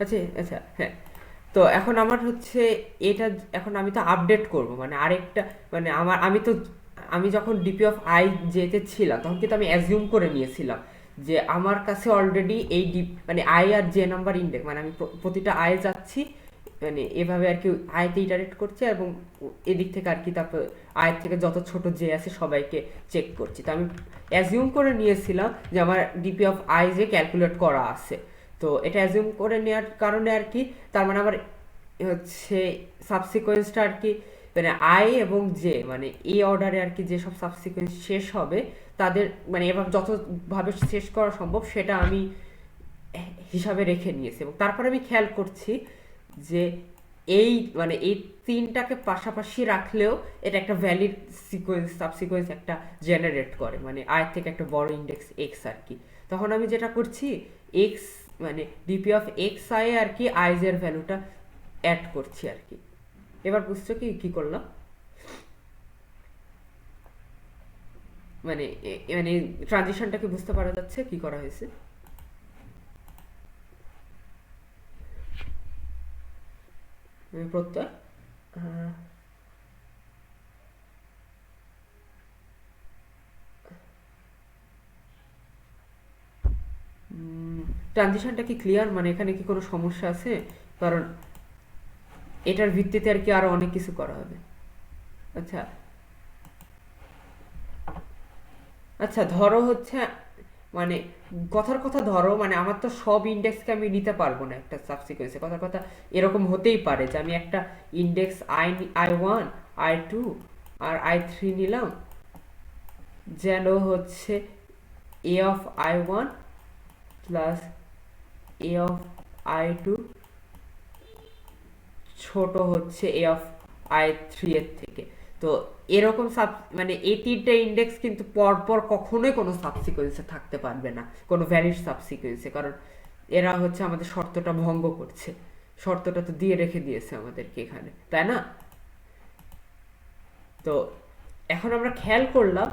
Speaker 1: আচ্ছা আচ্ছা, হ্যাঁ। তো এখন আমার হচ্ছে এটা, এখন আমি তো আপডেট করব, মানে আরেকটা, মানে আমি যখন ডিপি অফ আই যেতে ছিলাম তখন কিন্তু আমি অ্যাজিউম করে নিয়েছিলাম যে আমার কাছে অলরেডি এই মানে আই আর জে নাম্বার ইন্ডেক্স, মানে আমি প্রতিটা আই যাচ্ছি, মানে এভাবে আর কি আয়তে ইটারেট করছে এবং এদিক থেকে আর কি তারপর আয়ের থেকে যত ছোট যে আছে সবাইকে চেক করছি। তো আমি অ্যাজিউম করে নিয়েছিলাম যে আমার ডিপি অফ আই যে ক্যালকুলেট করা আছে। তো এটা অ্যাজিউম করে নেওয়ার কারণে আর কি, তার মানে আমার হচ্ছে সাবসিকোয়েন্সটা আর কি, মানে আই এবং জে মানে এই অর্ডারে আর কি যেসব সাবসিকোয়েন্স শেষ হবে তাদের মানে এভাবে যতভাবে শেষ করা সম্ভব সেটা আমি হিসাবে রেখে নিয়েছি। এবং তারপরে আমি খেয়াল করছি যে এই মানে এই তিনটাকে পাশাপাশি রাখলেও এটা একটা ভ্যালিড সাবসিকোয়েন্স একটা জেনারেট করে, মানে আয়ের থেকে একটা বড় ইন্ডেক্স এক্স আর কি। তখন আমি যেটা করছি, এক্স মানে ডিপি অফ এক্স আই আর কি আইজ এর ভ্যালুটা অ্যাড করছি আর কি। এবার বুঝছো কি কি করলাম? মানে মানে ট্রানজিশনটাকে বুঝতে পারা যাচ্ছে কি করা হয়েছে? প্রত্যয় ট্রানজিশনটা কি ক্লিয়ার? মানে এখানে কি কোনো সমস্যা আছে? কারণ এটার ভিত্তিতে আর কি আরো অনেক কিছু করা হবে। আচ্ছা আচ্ছা, ধরো হচ্ছে মানে কথার কথা ধরো, মানে আমার তো সব ইন্ডেক্সকে আমি নিতে পারবো না একটা সাবসিকোয়েন্সে। কথার কথা এরকম হতেই পারে যে আমি একটা index i one, i two আর আই থ্রি নিলাম, যেন হচ্ছে a of i one plus a of i two ছোট হচ্ছে এ অফ আই থ্রি এর থেকে। তো এরকম মানে এই তিনটে ইন্ডেক্স কিন্তু পরপর কখনোই কোনো সাবসিকোয়েন্সে থাকতে পারবে না, কোনো ভ্যালিড সাবসিকোয়েন্সে, কারণ এরা হচ্ছে আমাদের শর্তটা ভঙ্গ করছে। শর্তটা তো দিয়ে রেখে দিয়েছে আমাদেরকে এখানে, তাই না? তো এখন আমরা খেয়াল করলাম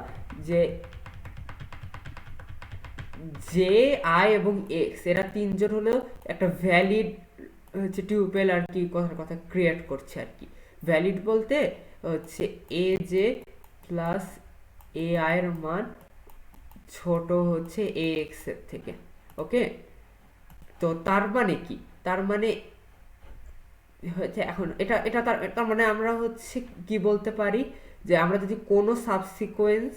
Speaker 1: যে জে, আই এবং এক্স এরা তিনজন হলো একটা ভ্যালিড হচ্ছে টিউপেল আর কি, কথার কথা ক্রিয়েট করছে আর কি। ভ্যালিড বলতে হচ্ছে A J plus A I এর মান ছোট হচ্ছে এ এক্স এর থেকে। ওকে, তো তার মানে কি, তার মানে হচ্ছে এখন এটা এটা তার তার মানে আমরা হচ্ছে কি বলতে পারি, যে আমরা যদি কোনো সাবসিকোয়েন্স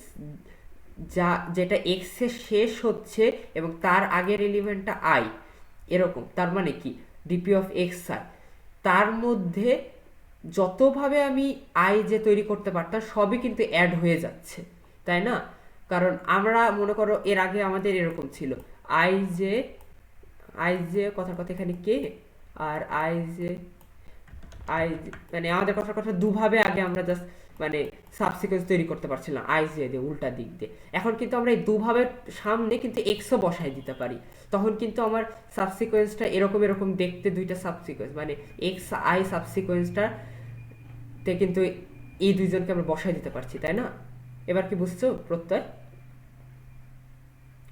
Speaker 1: যেটা এক্স এ শেষ হচ্ছে এবং তার আগের এলিমেন্টটা আই, এরকম, তার মানে কি ডিপি অফ এক্স আই, তার মধ্যে যতভাবে আমি আই যে তৈরি করতে পারতাম সবই কিন্তু অ্যাড হয়ে যাচ্ছে, তাই না? কারণ আমরা মনে করো এর আগে আমাদের এরকম ছিল, আই জে, আই জে কথার কথা এখানে কে, আর আই জে, আই মানে আমাদের কথার কথা দুভাবে আগে আমরা জাস্ট মানে সাবসিকোয়েন্স তৈরি করতে পারছিলাম আই জে দিয়ে, উল্টা দিক দিয়ে। এখন কিন্তু আমরা এই দুভাবে সামনে কিন্তু এক্সও বসাই দিতে পারি, তখন কিন্তু আমার সাবসিকোয়েন্সটা এরকম এরকম দেখতে, দুইটা সাবসিকোয়েন্স মানে এক্স আই সাবসিকোয়েন্সটা তে কিন্তু এই দুইজনকে আমরা বসাই দিতে পারছি, তাই না? এবার কি বুঝছো প্রত্যয়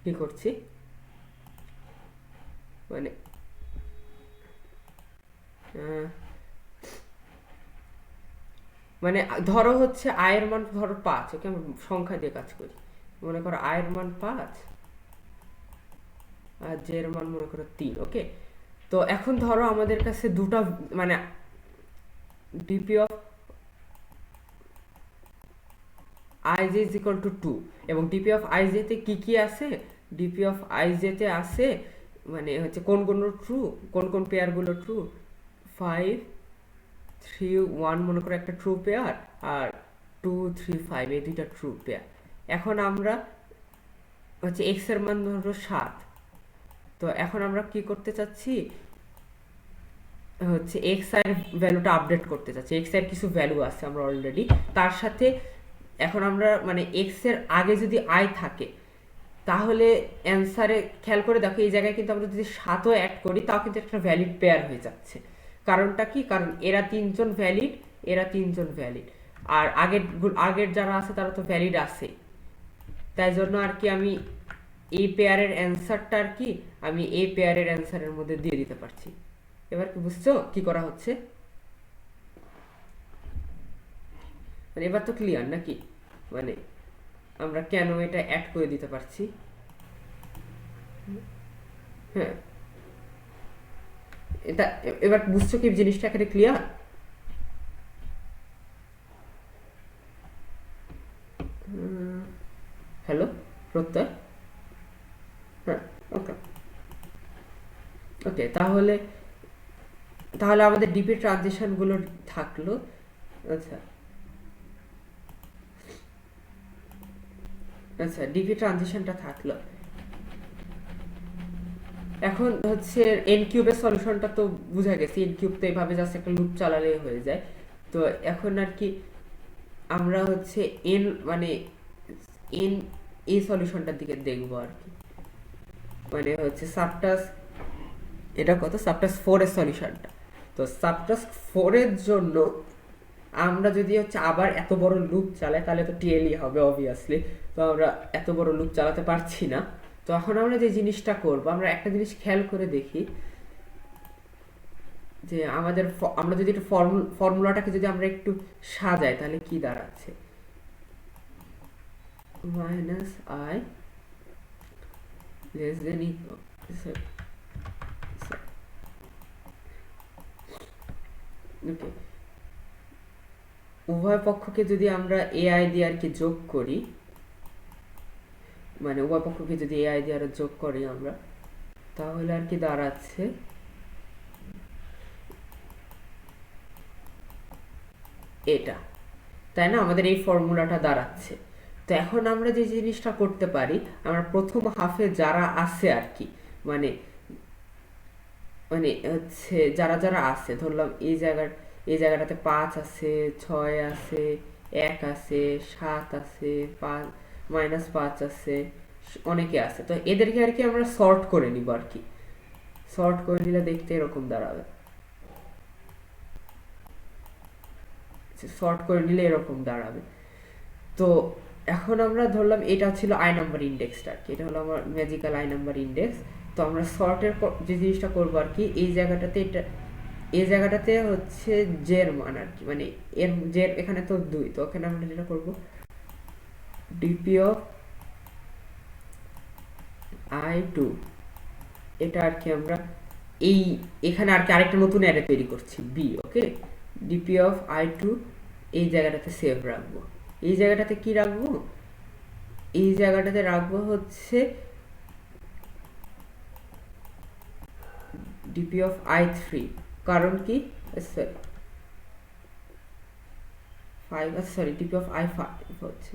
Speaker 1: কি করছি? মানে আহ, মানে ধরো হচ্ছে আয়ের মান ধরো 5, ওকে আমরা সংখ্যা দিয়ে কাজ করি। মনে করো আয়ের মান 5 আর জে এর মান মনে করো 3। ওকে, তো এখন ধরো আমাদের কাছে দুটো মানে DP of I J is equal two 2 এবং ডিপি অফ আই জে তে কি কি আছে, ডিপি অফ আই জে তে আছে মানে হচ্ছে কোন কোন ট্রু, কোন কোন পেয়ার গুলো ট্রু, 5 3 1 মনে করো একটা ট্রু পেয়ার, আর 2 3 5 এই দুইটা ট্রু পেয়ার। এখন আমরা হচ্ছে এক্স এর মান ধরো 7, তো এখন আমরা কি করতে চাচ্ছি হচ্ছে এক্স এর ভ্যালুটা আপডেট করতে চাচ্ছি। এক্স এর কিছু ভ্যালু আছে আমরা অলরেডি, তার সাথে এখন আমরা মানে এক্স এর আগে যদি আই থাকে তাহলে অ্যান্সারে খেয়াল করে দেখো এই জায়গায় কিন্তু আমরা যদি 7ও অ্যাড করি তাও কিন্তু একটা ভ্যালিড পেয়ার হয়ে যাচ্ছে। কারণটা কি, কারণ এরা তিনজন ভ্যালিড, এরা তিনজন ভ্যালিড, আর আগের যারা আছে তারা তো ভ্যালিড আছে, তাই জন্য আর কি আমি এই পেয়ারের অ্যান্সারটা আর কি আমি এই পেয়ারের অ্যান্সারের মধ্যে দিয়ে দিতে পারছি। এবার কি বুঝছো কি করা হচ্ছে? মানে এবার তো ক্লিয়ার নাকি, মানে আমরা কেন এটা অ্যাড করে দিতে পারছি? হ্যাঁ, এটা এবার বুঝছো কি জিনিসটা এখানে ক্লিয়ার? হ্যালো প্রত্যয়, হ্যাঁ, ওকে ওকে, তাহলে তাহলে আমাদের ডিপি ট্রানজিশন গুলো থাকলো। আচ্ছা আচ্ছা, ডিপি ট্রানজিশনটা থাকলো। এখন হচ্ছে এন কিউবের সলিউশনটা তো বুঝা গেছে, এন কিউব তো এইভাবে জাস্ট একটা লুপ চালালেই হয়ে যায়। তো এখন আর কি আমরা হচ্ছে এন মানে এন এই সলিউশনটার দিকে দেখবো আর কি, মানে হচ্ছে সাবটাস্ক, এটা কত সাবটাস্ক 4 এর সলিউশনটা। তো সাবটাস্ক 4 এর জন্য আমরা যদি হচ্ছে আবার এত বড় লুপ চালাই তাহলে তো টিএলই হবে অবভিয়াসলি, তো আমরা এত বড় লুপ চালাতে পারছি না। তো এখন আমরা যে জিনিসটা করব, আমরা একটা জিনিস খেয়াল করে দেখি যে আমাদের আমরা যদি একটু ফর্মুলাটাকে যদি আমরা একটু সাজাই তাহলে কি দাঁড়াচ্ছে, minus i less than equal, okay, উভয় পক্ষকে যদি আমরা এআই দিয়ে আর কি যোগ করি, মানে উভয় পক্ষকে যদি এআই দিয়ে আর যোগ করি আমরা, তাহলে আর কি দাঁড়াচ্ছে এটা, তাই না? আমাদের এই ফর্মুলাটা দাঁড়াচ্ছে। তো এখন আমরা যে জিনিসটা করতে পারি, আমরা প্রথম হাফে যারা আছে আর কি, মানে মানে হচ্ছে যারা যারা আছে, ধরলাম এই জায়গাটাতে 5 আছে, 6 আছে, 1 আছে, 7 আছে, 5 -5 আছে, অনেকে আছে, তো এদেরকে আর কি আমরা সর্ট করে নিব আর কি। সর্ট করে নিলে দেখতে এরকম দাঁড়াবে, সর্ট করে নিলে এরকম দাঁড়াবে। তো এখন আমরা ধরলাম এটা ছিল আই নাম্বার ইন্ডেক্সটা আর কি, এটা হলো আমার ম্যাজিক্যাল আই নাম্বার ইন্ডেক্স। তো আমরা সর্টের যে জিনিসটা করবো আর কি, এই জায়গাটাতে এটা, এই জায়গাটাতে হচ্ছে জের মান আর কি, মানে এর জের এখানে তো 2, তো ওখানে আমরা যেটা করবো ডিপি অফ i2, এটা আর কি আমরা এই এখানে আর কি আরেকটা নতুন অ্যারে তৈরি করছি B. Okay, DP of i2 এই জায়গাটাতে সেভ রাখবো। এই জায়গাটাতে কি রাখবো, এই জায়গাটাতে রাখবো হচ্ছে ডিপি অফ i3, কারণ কি সরি ডিপি অফ i5 হচ্ছে,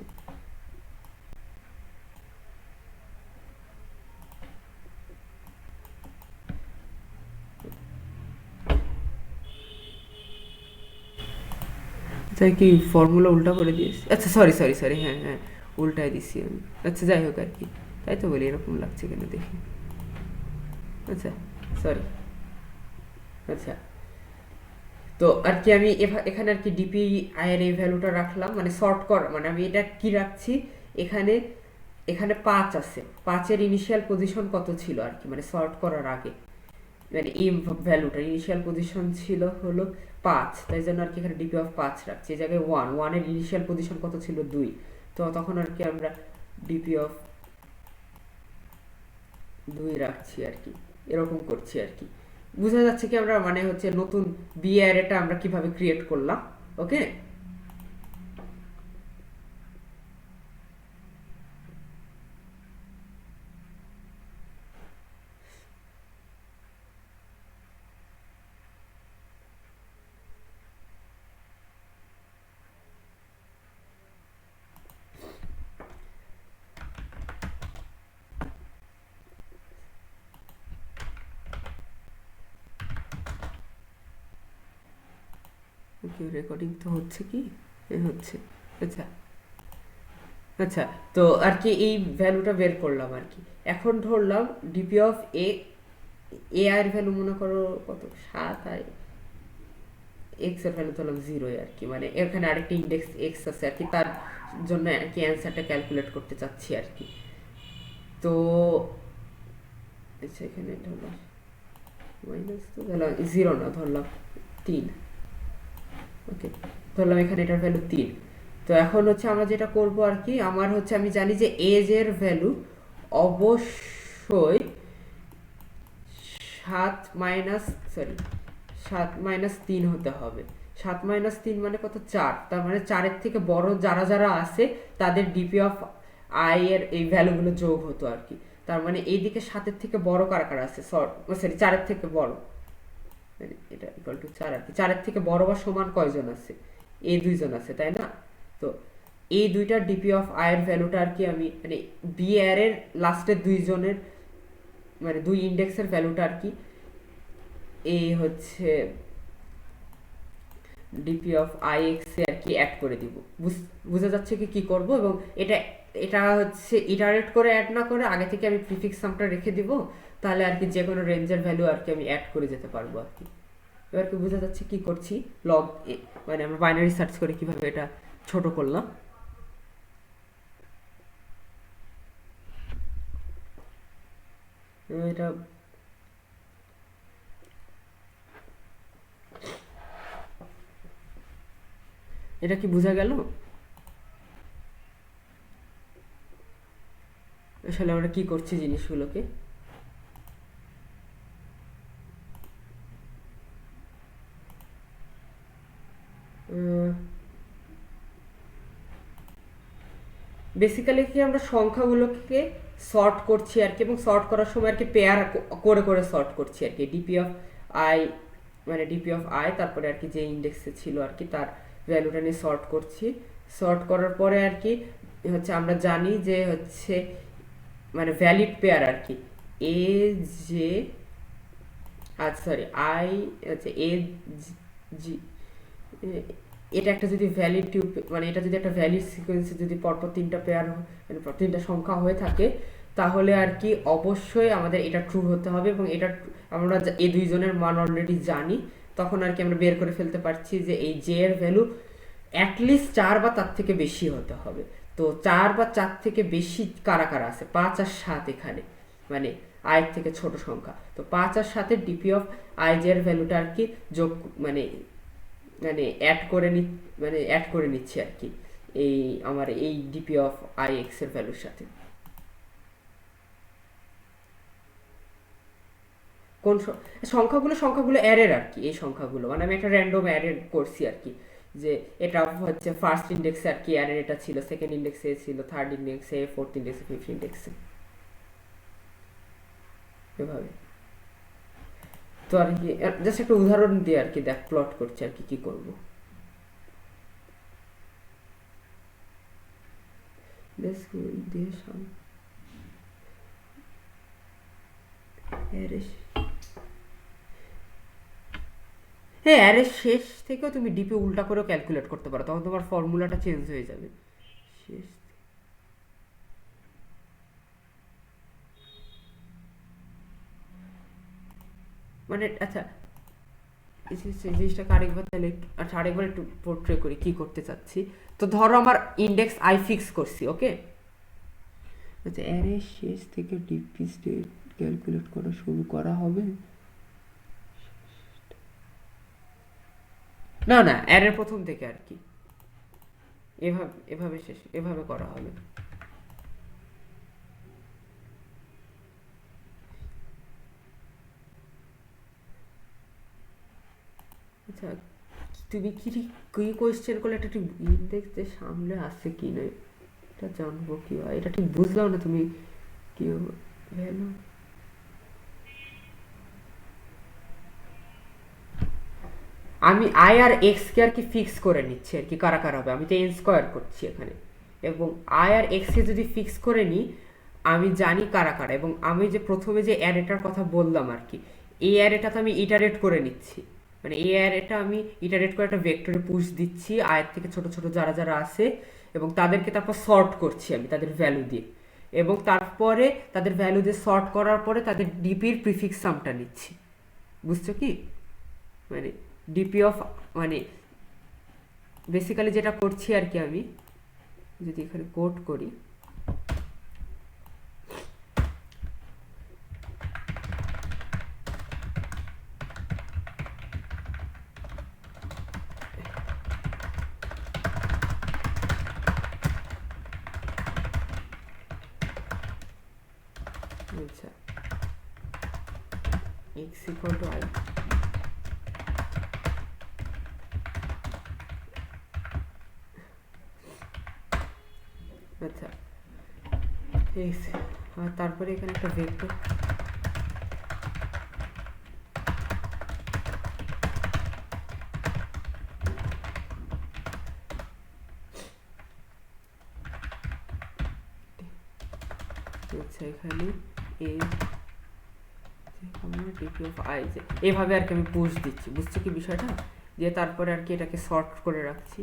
Speaker 1: তাই কি ফর্মুলা উল্টা করে দিয়েছি, আচ্ছা সরি সরি সরি, হ্যাঁ হ্যাঁ উল্টায় দিছি আমি। আচ্ছা যাই হোক আর কি, তাই তো বলি এরকম লাগছে কেন দেখি, আচ্ছা সরি। আচ্ছা, তো আর কি আমি এখানে আর কি ডিপি আই এর এই ভ্যালুটা রাখলাম, মানে সর্ট করা, মানে আমি এটা কি রাখছি এখানে, এখানে 5 আছে, 5-এর ইনিশিয়াল পজিশন কত ছিল আর কি, মানে সর্ট করার আগে, মানে এই ভ্যালুটার ইনিশিয়াল পজিশন ছিল হলো 5, তাই জন্য আর কি এখানে ডিপি অফ 5 রাখছি। এই জায়গায় 1 এর ইনিশিয়াল পজিশন কত ছিল 2, তো তখন আর কি আমরা ডিপি অফ 2 রাখছি আর কি, এরকম করছি আর কি। বোঝা যাচ্ছে কি আমরা মানে হচ্ছে নতুন বি অ্যারেটা আমরা কিভাবে ক্রিয়েট করলাম। ওকে, ওকে রেকর্ডিং তো হচ্ছে কি, হচ্ছে। আচ্ছা আচ্ছা, তো আর কি এই ভ্যালুটা বের করলাম আর কি। এখন ধরলাম ডিপি অফ এ এর ভ্যালু মনে করো কত 7, আর এক্স এর ভ্যালু ধরলাম 0 আর কি, মানে এখানে আরেকটা ইন্ডেক্স এক্স আছে আর কি, তার জন্য আর কি অ্যান্সারটা ক্যালকুলেট করতে চাচ্ছি আর কি। তো আচ্ছা এখানে ধরলাম মাইনাস, তো ধরলাম 0 না, ধরলাম 3। ওকে, ধরলাম এখানে এটার ভ্যালু 3। তো এখন হচ্ছে আমরা যেটা করব আর কি, আমার হচ্ছে আমি জানি যে এজ এর ভ্যালু অবশ্যই 7 মাইনাস 3 হতে হবে। 7 মাইনাস 3 মানে কত, 4, তার মানে 4-এর থেকে বড় যারা যারা আছে তাদের ডিপি অফ আই এর এই ভ্যালুগুলো যোগ হতো আর কি। তার মানে এইদিকে 7-এর থেকে বড় কারা কারা আছে, সরি 4-এর থেকে বড়, এটা ইকুয়াল টু 4 আর কি, 4-এর থেকে বড় বা সমান কয়জন আছে, এই 2 জন আছে তাই না। তো এই দুইটা ডিপি অফ আই এর ভ্যালুটা আর কি আমি মানে বি আর এর লাস্টের 2 জনের মানে 2 ইন্ডেক্সের ভ্যালুটা আর কি এই হচ্ছে ডিপি অফ আই এক্স এ আর কি অ্যাড করে দিব। বুঝা যাচ্ছে কি কি করব, এবং এটা এটা হচ্ছে ইটারেট করে অ্যাড না করে আগে থেকে আমি প্রিফিক্স সামটা রেখে দিব, তাহলে আর কি যে কোনো রেঞ্জের ভ্যালু আর কি আমি অ্যাড করে যেতে পারবো আর কি। এবার কি বোঝা যাচ্ছে কি করছি, লগ মানে আমরা বাইনারি সার্চ করে কিভাবে এটা ছোট করলাম। এটা এটা কি বোঝা গেল আসলে আমরা কি করছি জিনিসগুলোকে। বেসিক্যালি কি আমরা সংখ্যাগুলোকে সর্ট করছি আর কি, এবং সর্ট করার সময় আর কি পেয়ার করে করে সর্ট করছি আর কি। ডিপি অফ আই মানে ডিপি অফ আই, তারপরে আর কি যে ইন্ডেক্সে ছিল আর কি তার ভ্যালুটা নিয়ে সর্ট করছি। সর্ট করার পরে আর কি হচ্ছে আমরা জানি যে হচ্ছে মানে ভ্যালিড পেয়ার আর কি এ জে, আচ্ছা সরি আই হচ্ছে এ জি, এটা একটা যদি ভ্যালিড টিউব মানে এটা যদি একটা ভ্যালিড সিকোয়েন্সে যদি পরপর 3টা পেয়ার মানে 3টা সংখ্যা হয়ে থাকে, তাহলে আর কি অবশ্যই আমাদের এটা ট্রু হতে হবে, এবং এটা আমরা এই 2 জনের মান অলরেডি জানি, তখন আর কি আমরা বের করে ফেলতে পারছি যে এই জে এর ভ্যালু অ্যাটলিস্ট 4 বা তার থেকে বেশি হতে হবে। তো 4 বা 4 থেকে বেশি কারা কারা আছে, 5 আর 7 এখানে, মানে i থেকে ছোট সংখ্যা। তো 5 আর 7 এর ডিপি অফ i j এর ভ্যালুটা আর কি যোগ মানে মানে অ্যাড করে নিচ্ছি আর কি এই আমার এই ডিপি অফ i x এর ভ্যালুর সাথে। কোন সংখ্যাগুলো অ্যারের আর কি, এই সংখ্যাগুলো মানে আমি একটা র্যান্ডম অ্যারে করছি আর কি, যে এটা হচ্ছে ফার্স্ট ইন্ডেক্সে আর কি অ্যারের এটা ছিল, সেকেন্ড ইন্ডেক্সে ছিল, থার্ড ইন্ডেক্সে, ফোর্থ ইন্ডেক্সে, ফিফথ ইন্ডেক্সে, এভাবে। তো আর কি জাস্ট একটা উদাহরণ দিয়ে আর কি দেখ প্লট করছি আর কি কি করব। দিয়ে হ্যাঁ, অ্যারে শেষ থেকেও তুমি ডিপি উল্টা করেও ক্যালকুলেট করতে পারো, তখন তোমার ফর্মুলাটা চেঞ্জ হয়ে যাবে। শেষ মানে আচ্ছা, এই জিনিসটাকে আরেকবার তাহলে আচ্ছা আরেকবার একটু পোর্ট্রে করি কি করতে চাচ্ছি। তো ধরো আমার ইন্ডেক্স আই ফিক্স করছি, ওকে। আচ্ছা, অ্যারে শেষ থেকে ডিপি স্টেট ক্যালকুলেট করা শুরু করা হবে। না না, অ্যারের প্রথম থেকে আর কি এভাবে করা হবে। আচ্ছা, তুমি কি কোয়েশ্চেন করলে এটা ঠিক ইন্ডেক্স সামনে আসছে কি না এটা জানবো কি হয়, এটা ঠিক বুঝলাম না তুমি কি ভ্যালু। আমি আই আর এক্স কে আর কি ফিক্স করে নিচ্ছি আর কি কারা কারা হবে, আমি তো এন স্কোয়ার করছি এখানে, এবং আই আর এক্স কে যদি ফিক্স করে নিই আমি জানি কারা কারা, এবং আমি যে প্রথমে যে অ্যারেটার কথা বললাম আর কি, এই অ্যারেটা তো আমি ইটারেট করে নিচ্ছি, মানে এই অ্যারেটা আমি ইটারেট করে একটা ভেক্টরে পুশ দিচ্ছি আয়ের থেকে ছোট ছোট যারা যারা আছে, এবং তাদেরকে তারপর সর্ট করছি আমি তাদের ভ্যালু দিয়ে, এবং তারপরে তাদের ভ্যালু দিয়ে সর্ট করার পরে তাদের ডিপির প্রিফিক্স সামটা নিচ্ছি। বুঝছো কি, মানে ডিপি অফ মানে বেসিক্যালি যেটা করছি আর কি, আমি যদি এখানে কোড করি আচ্ছা x equal to i, আচ্ছা x, আর তারপরে এখানে একটা ভেক্টর আচ্ছা এখানে এভাবে আর কি আমি পুশ দিচ্ছি। বুঝছো কি বিষয়টা, দিয়ে তারপরে আর কি এটাকে সর্ট করে রাখছি,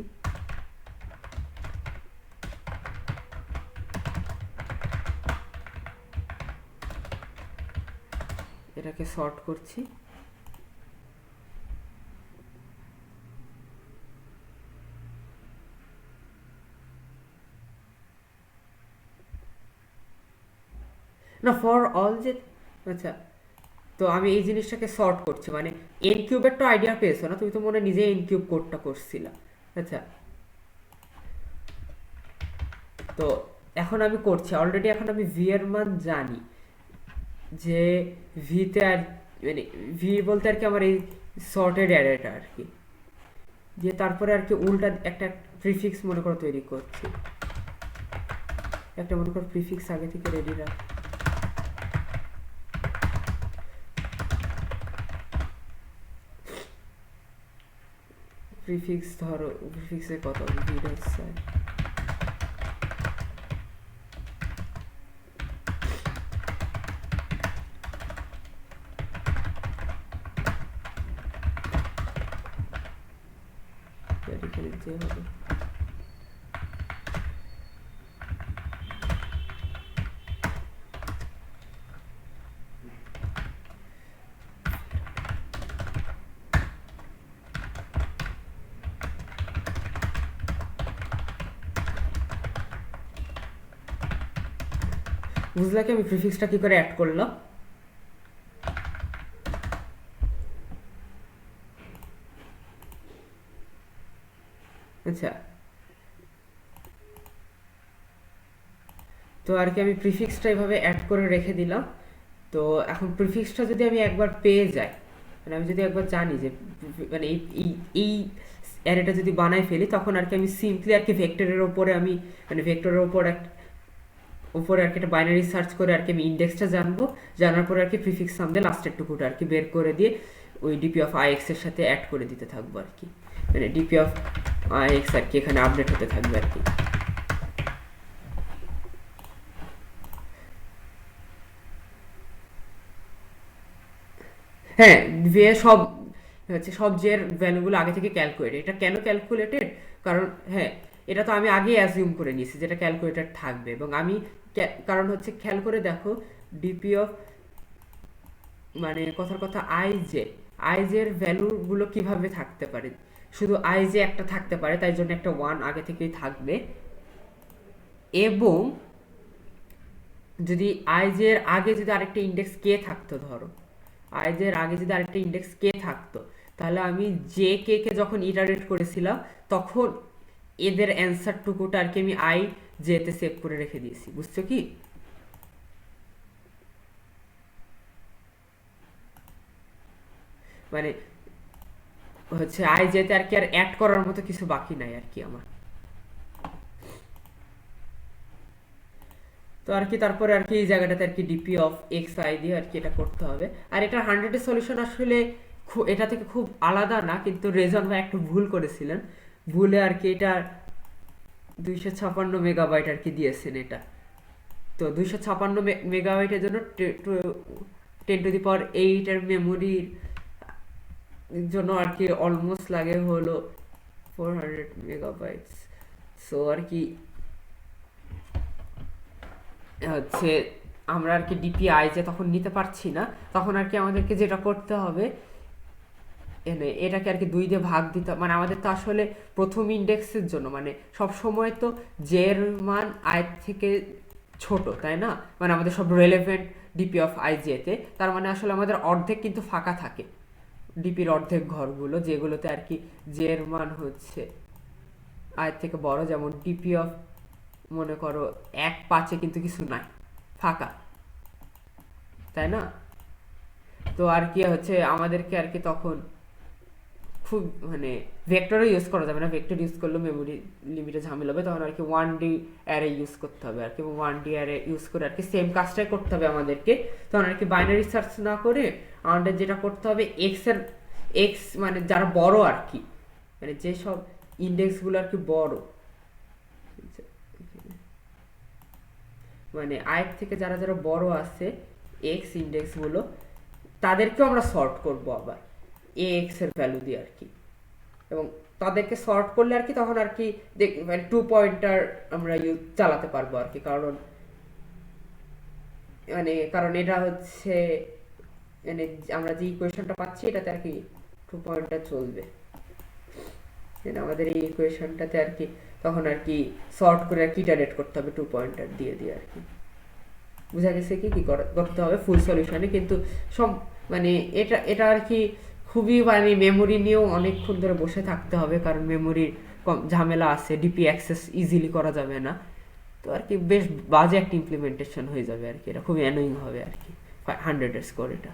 Speaker 1: এটাকে সর্ট করছি, না ফর অল যে আচ্ছা। তো আমি এই জিনিসটাকে সর্ট করছি, মানে এন কিউবের তো আইডিয়া পেয়েছো না, তুমি তো মনে নিজে এন কিউব কোডটা করছিলা। আচ্ছা, তো এখন আমি করছি অলরেডি, এখন আমি ভি এর মান জানি, যে ভিতে আর মানে ভি বলতে আর কি আমার এই সর্টেড অ্যারেটা আর কি, দিয়ে তারপরে আর কি উল্টা একটা প্রিফিক্স মনে করো তৈরি করছি, একটা মনে করো প্রিফিক্স আগে থেকে রেডি রাখ, প্রিফিক্স ধরো প্রিফিক্সে কত ভিডের সাইজ, যে হবে বুঝলা কি আমি প্রিফিক্সটা কি করে অ্যাড করলাম? আচ্ছা, তো আর কি আমি প্রিফিক্সটা এভাবে অ্যাড করে রেখে দিলাম। তো এখন প্রিফিক্সটা যদি আমি একবার পেয়ে যাই, মানে আমি যদি একবার জানি যে মানে এই এই এই অ্যারেটা যদি বানাই ফেলি, তখন আর কি আমি সিম্পলি আর কি ভেক্টরের ওপরে আমি মানে ভেক্টরের উপরে আর কি একটা বাইনারি সার্চ করে আর কি আমি ইন্ডেক্সটা জানবো, জানার পরে আর কি প্রিফিক্স সামনে লাস্টের টুকুটা আর কি বের করে দিয়ে ওই ডিপি অফ আই এক্স এর সাথে অ্যাড করে দিতে থাকবো আর কি, মানে ডিপি অফ আই এক্স আর কি এখানে আপডেট হতে থাকবে আর কি। হ্যাঁ, ভে সব হচ্ছে সব যে ভ্যালুগুলো আগে থেকে ক্যালকুলেটেড। এটা কেন ক্যালকুলেটেড? কারণ হ্যাঁ, এটা তো আমি আগে অ্যাজিউম করে নিয়েছি যেটা ক্যালকুলেটেড থাকবে, এবং আমি কারণ হচ্ছে খেয়াল করে দেখো ডিপি অফ মানে কথার কথা আই জে এর ভ্যালুগুলো কিভাবে থাকতে পারে, শুধু আই জে একটা থাকতে পারে, তাই জন্য একটা ওয়ান আগে থেকেই থাকবে। এবং যদি আই জে এর আগে যদি আরেকটা ইন্ডেক্স কে থাকতো, ধরো আই জে এর আগে যদি আরেকটা ইন্ডেক্স কে থাকতো, তাহলে আমি জে কে কে যখন ইটারেট করেছিলাম তখন এদের অ্যান্সার টুকুটা আর কি আমি আই জে তে সেভ করে রেখে দিয়েছি। বুঝছো কি? মানে হচ্ছে আই জে তে আর কি আর অ্যাড করার মতো কিছু বাকি নাই আর কি আমার। তো আর কি তারপরে আর কি এই জায়গাটাতে আর কি ডিপি অফ এক্স আই দিয়ে আর কি এটা করতে হবে। আর এটা 100 এর সলিউশন আসলে এটা থেকে খুব আলাদা না, কিন্তু রেজন ভাই একটু ভুল করেছিলেন, ভুলে আর কি এটা 256 মেগাবাইট আর কি দিয়েছেন এটা। তো 256 মেগাবাইটের জন্য 10⁸ এর মেমোরির জন্য আর কি অলমোস্ট লাগে হলো 400 মেগাবাইটস। সো আর কি হচ্ছে আমরা আর কি ডিপিআই যে তখন নিতে পারছি না, তখন আর কি আমাদেরকে যেটা করতে হবে এটাকে আর কি 2 দিয়ে ভাগ দিতে, মানে আমাদের তো আসলে প্রথম ইন্ডেক্সের জন্য মানে সব সময় তো জে এর মান আই থেকে ছোট, তাই না? মানে আমাদের সব relevant DP of I J তে, তার মানে আসলে আমাদের অর্ধেক কিন্তু ফাঁকা থাকে, ডিপির অর্ধেক ঘরগুলো যেগুলোতে আর কি জে এর মান হচ্ছে আয়ের থেকে বড়, যেমন ডিপি অফ মনে করো 1.5 কিন্তু কিছু নাই, ফাঁকা, তাই না? তো আর কি হচ্ছে আমাদেরকে আর কি তখন খুব মানে ভেক্টরও ইউজ করা যাবে না, ভেক্টর ইউজ করলেও মেমোরি লিমিটে ঝামেলা হবে, তখন আর কি 1D অ্যারে ইউজ করতে হবে আর কি, এবং 1D অ্যারে ইউজ করে আর কি সেম কাজটাই করতে হবে আমাদেরকে। তখন আর কি বাইনারি সার্চ না করে আমাদের যেটা করতে হবে এক্স মানে যারা বড় আর কি, মানে যেসব ইন্ডেক্সগুলো আর কি বড়, মানে আয়ের থেকে যারা যারা বড় আছে এক্স ইন্ডেক্সগুলো, তাদেরকেও আমরা সর্ট করব আবার এ এক্স এর ভ্যালু দিয়ে আর কি, এবং তাদেরকে সর্ট করলে আর কি তখন আর কি মানে 2 পয়েন্টার আমরা চালাতে পারবো আর কি, কারণ এটা হচ্ছে মানে আমরা যে ইকুয়েশনটা পাচ্ছি এটাতে আর কি 2 পয়েন্টার চলবে, আমাদের এই ইকুয়েশনটাতে আর কি তখন আর কি সর্ট করে আর কি ইটারেট করতে হবে 2 পয়েন্টার দিয়ে দিয়ে আর কি। বোঝা গেছে কি কি করতে হবে ফুল সলিউশনে, কিন্তু সব মানে এটা আর কি খুবই মানে মেমোরি নিয়েও অনেকক্ষণ ধরে বসে থাকতে হবে, কারণ মেমোরির ঝামেলা আছে, ডিপি অ্যাক্সেস ইজিলি করা যাবে না। তো আর কি বেশ বাজে একটা ইমপ্লিমেন্টেশন হয়ে যাবে আর কি, এটা খুবই অ্যানোয়িং হবে আর কি 100 এর স্কোর এটা।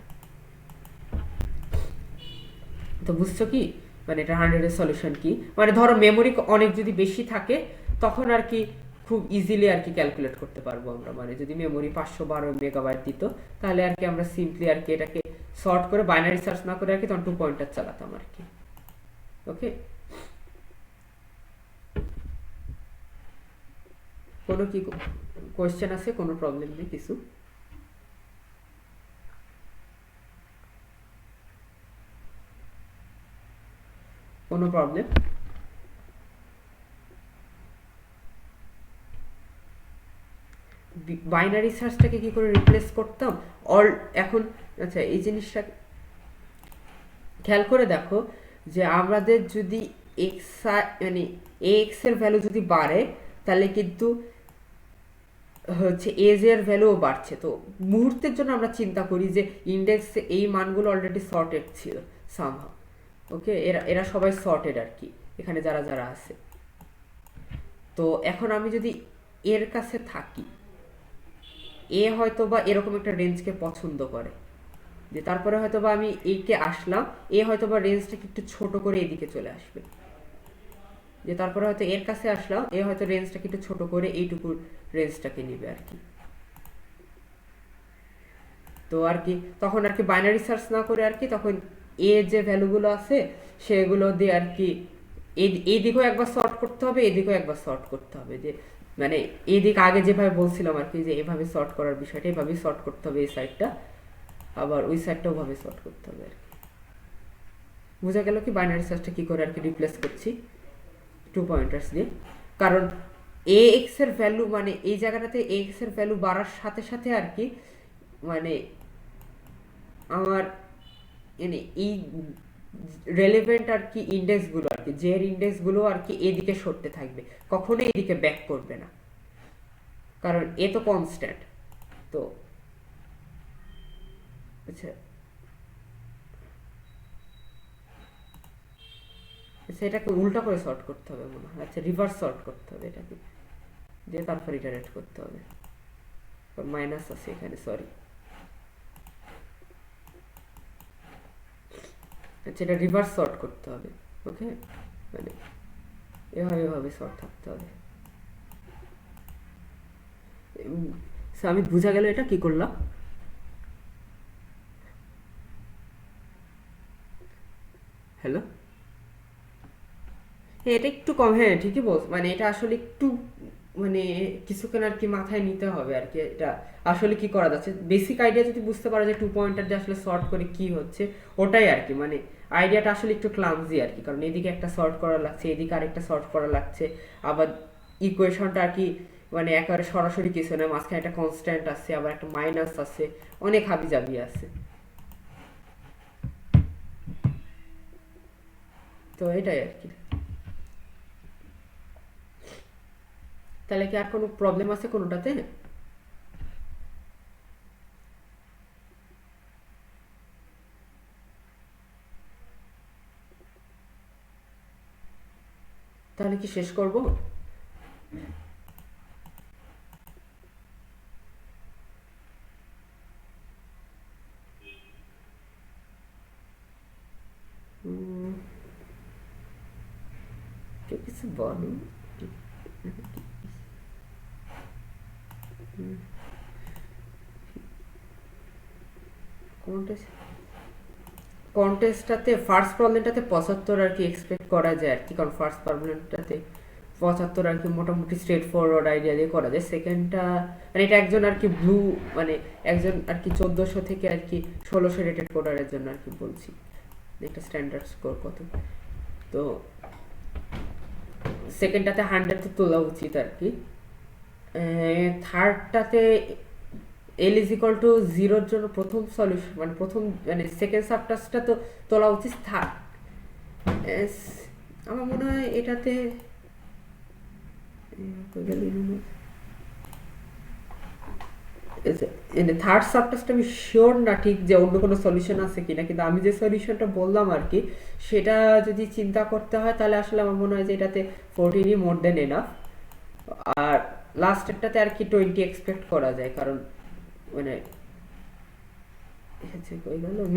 Speaker 1: তো বুঝছো কি মানে এটা 100 এর সলিউশন কি, মানে ধরো মেমোরি অনেক যদি বেশি থাকে তখন আর কি খুব ইজিলি আর কি ক্যালকুলেট করতে পারবো আমরা, মানে যদি মেমোরি 512 মেগাবাইট দিত তাহলে আর কি আমরা সিম্পলি আর কি এটাকে সর্ট করে বাইনারি সার্চ না করে আর কি তখন 2 পয়েন্টার চালাতাম আর কি। ওকে, কোনো কি কোয়েশ্চেন আছে? কোনো প্রবলেম নেই কিছু? কোনো প্রবলেম? বাইনারি সার্চটাকে কি করে রিপ্লেস করতাম অল এখন? আচ্ছা, এই জিনিসটা খেয়াল করে দেখো যে আমাদের যদি এক্স মানে এক্স এর ভ্যালু যদি বাড়ে তাহলে কিন্তু হচ্ছে এজ এর ভ্যালুও বাড়ছে। তো মুহূর্তের জন্য আমরা চিন্তা করি যে ইন্ডেক্সে এই মানগুলো অলরেডি সর্টেড ছিল সামহাউ। ওকে, এরা এরা সবাই সর্টেড আর কি, এখানে যারা যারা আছে। তো এখন আমি যদি এর কাছে থাকি, এ হয়তো বা এরকম একটা রেঞ্জকে পছন্দ করে, যে তারপরে হয়তো বা আমি এইকে আসলাম, এ হয়তো বা রেঞ্জটাকে একটু ছোট করে এদিকে চলে আসবে, যে তারপরে হয়তো এর কাছে আসলাম, এ হয়তো রেঞ্জটাকে একটু ছোট করে এইটুকু রেঞ্জটাকে নিবে আর কি। তো আর কি তখন আর কি বাইনারি সার্চ না করে আর কি তখন এ যে ভ্যালুগুলো আছে সেগুলো দিয়ে আর কি এই দিকেও একবার সর্ট করতে হবে, এদিকেও একবার সর্ট করতে হবে, যে মানে এই দিক আগে যেভাবে বলছিলাম আর কি, যে এভাবে সর্ট করার বিষয়টা এভাবেই সর্ট করতে হবে এই সাইডটা, আবার ওই সাইডটা ওভাবে সর্ট করতে হবে আর কি। বোঝা গেল কি বাইনারি সার্চটা কি করে আর কি রিপ্লেস করছি 2 পয়েন্টার্স দিয়ে। কারণ এ এক্স এর ভ্যালু মানে এই জায়গাটাতে এ এক্স এর ভ্যালু বাড়ার সাথে সাথে আর কি মানে আমার মানে এই রেলেভেন্ট আর কি ইন্ডেক্সগুলো আর কি, যে ইন্ডেক্সগুলো আর কি এদিকে সরতে থাকবে, কখনো এদিকে ব্যাক করবে না, কারণ এ তো কনস্ট্যান্ট। তো আচ্ছা, সেটাকে উল্টা করে সর্ট করতে হবে মনে হয়, আচ্ছা রিভার্স সর্ট করতে হবে এটাকে, দিয়ে তারপর ইটারেট করতে হবে। মাইনাস আছে এখানে, সরি। আচ্ছা, এটা রিভার্স সর্ট করতে হবে। ওকে, মানে এভাবে এভাবে সর্ট থাকতে হবে। আমি বোঝা গেল এটা কি করলাম। হ্যালো, হ্যাঁ এটা একটু কম, হ্যাঁ ঠিকই বলছ, মানে এটা আসলে একটু মানে কিছুক্ষণ আর কি মাথায় নিতে হবে আর কি, এটা আসলে কি করা যাচ্ছে, বেসিক আইডিয়া যদি বুঝতে পারো যে 2 পয়েন্টার দিয়ে আসলে সর্ট করে কি হচ্ছে, ওটাই আর কি, মানে আইডিয়াটা আসলে একটু ক্লামজি আর কি, কারণ এদিকে একটা সর্ট করা লাগছে, এদিকে আরেকটা সর্ট করা লাগছে, আবার ইকুয়েশনটা আর কি মানে একেবারে সরাসরি কিছু না, মাঝখানে একটা কনস্ট্যান্ট আছে, আবার একটা মাইনাস আছে, অনেক হাবিজাবি আছে। তো এটাই আর কি। তাহলে কি আর কোনো প্রবলেম আছে কোনোটাতে? তাহলে কি শেষ করব? উম, কেউ কিছু বলো। কন্টেস্টটাতে ফার্স্ট প্রবলেমটাতে 75 আর কি এক্সপেক্ট করা যায় আর কি, কারণ ফার্স্ট প্রবলেমটাতে 75 আর কি মোটামুটি স্ট্রেট ফরওয়ার্ড আইডিয়া দিয়ে করা যায়। সেকেন্ডটা মানে এটা একজন আর কি ব্লু মানে একজন আর কি 1400 থেকে আর কি 1600 রেটেড কোডারের জন্য আর কি বলছি, একটা স্ট্যান্ডার্ড স্কোর কত। তো সেকেন্ডটাতে 100 তো তোলা উচিত আর কি। থার্ডটাতে এল ইজ ইকাল টু জিরোর জন্য প্রথম সলিউশন মানে প্রথম মানে সেকেন্ড সাবটাস্কটা তো তোলা উচিত থার্ড। আমার মনে হয় এটাতে থার্ড সাবটাস্কটা আমি শিওর না ঠিক যে অন্য কোনো সলিউশন আছে কিনা, কিন্তু আমি যে সলিউশনটা বললাম আর কি সেটা যদি চিন্তা করতে হয় তাহলে আসলে আমার মনে হয় যে এটাতে 14ই মোর দেন এনাফ। আর লাস্টেরটাতে আর কি 20 এক্সপেক্ট করা যায়, কারণ মানে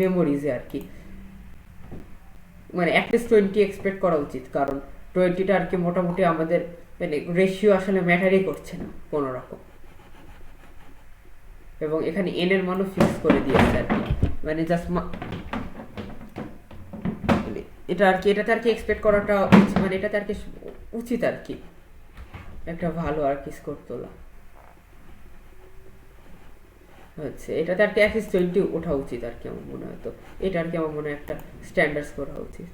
Speaker 1: মেমোরিজে আর কি মানে অ্যাটলিস্ট 20 এক্সপেক্ট করা উচিত, কারণ 20টা আর কি মোটামুটি আমাদের মানে রেশিও আসলে ম্যাটারই করছে না কোনো রকম, এবং এখানে এন এর মানও ফিক্স করে দিয়েছে আর কি, মানে জাস্ট এটা আর কি এটাতে আর কি এক্সপেক্ট করাটা মানে এটাতে আর কি উচিত আর কি একটা ভালো আর কি স্কোর তোলা হচ্ছে, এটাতে আর কি অ্যাটলিস্ট 20 ওঠা উচিত আর কি আমার মনে হয়। তো এটা আর কি আমার মনে হয় একটা স্ট্যান্ডার্ড স্কোর হওয়া উচিত।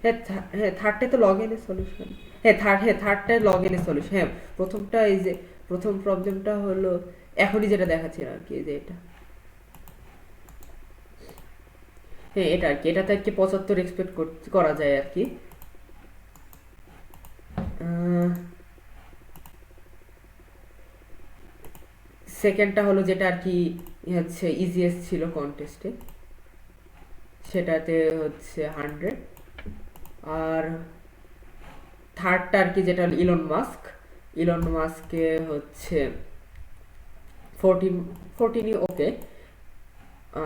Speaker 1: হ্যাঁ থার্ডটাই তো লগ ইনের সলিউশন। হ্যাঁ থার্ডটাই লগ ইনের সলিউশন। হ্যাঁ প্রথমটা এই যে প্রথম প্রবলেমটা হলো এখনই যেটা দেখাচ্ছি আর কি, যে এটা, হ্যাঁ এটা আর কি, এটাতে আর কি 75 এক্সপেক্ট করা যায় আর কি। সেকেন্ডটা হলো যেটা আর কি হচ্ছে ইজিএস্ট ছিল কন্টেস্টে, সেটাতে হচ্ছে 100। আর থার্ডটা আর কি যেটা হলো ইলন মাস্কে হচ্ছে 14ই ওকে।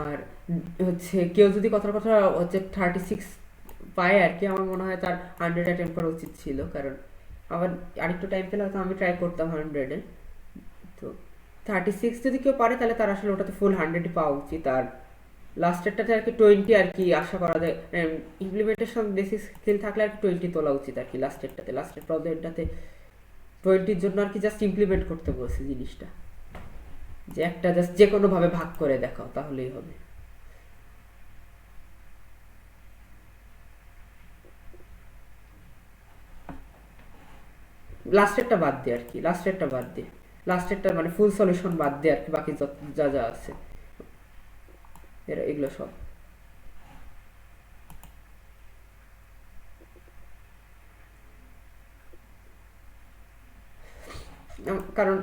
Speaker 1: আর হচ্ছে কেউ যদি কথার কথা হচ্ছে 36 পায় আর কি, আমার মনে হয় তার 100 অ্যাটেম্প করা উচিত ছিল, কারণ আমার আরেকটু টাইম পেলে হয়তো আমি ট্রাই করতাম 100-এ। তো 36 যদি কেউ পারে তাহলে তার আসলে ওটাতে ফুল 100ই পাওয়া উচিত। আর লাস্টেরটাতে আর কি 20 আর কি আশা করা যায়, ইমপ্লিমেন্টেশন বেসিস স্কিল থাকলে আর কি 20 তোলা উচিত আর কি লাস্টেরটাতে। লাস্টের প্রবলেমটাতে 20-র জন্য আর কি জাস্ট ইমপ্লিমেন্ট করতে বলছে জিনিসটা, যে একটা জাস্ট যে কোনো ভাবে ভাগ করে দেখাও তাহলেই হবে। লাস্টেরটা বাদ দিয়ে আর কি, লাস্টেরটা মানে ফুল সলিউশন বাদ দিয়ে আর কি বাকি যা যা আছে এগুলো সব। কারণ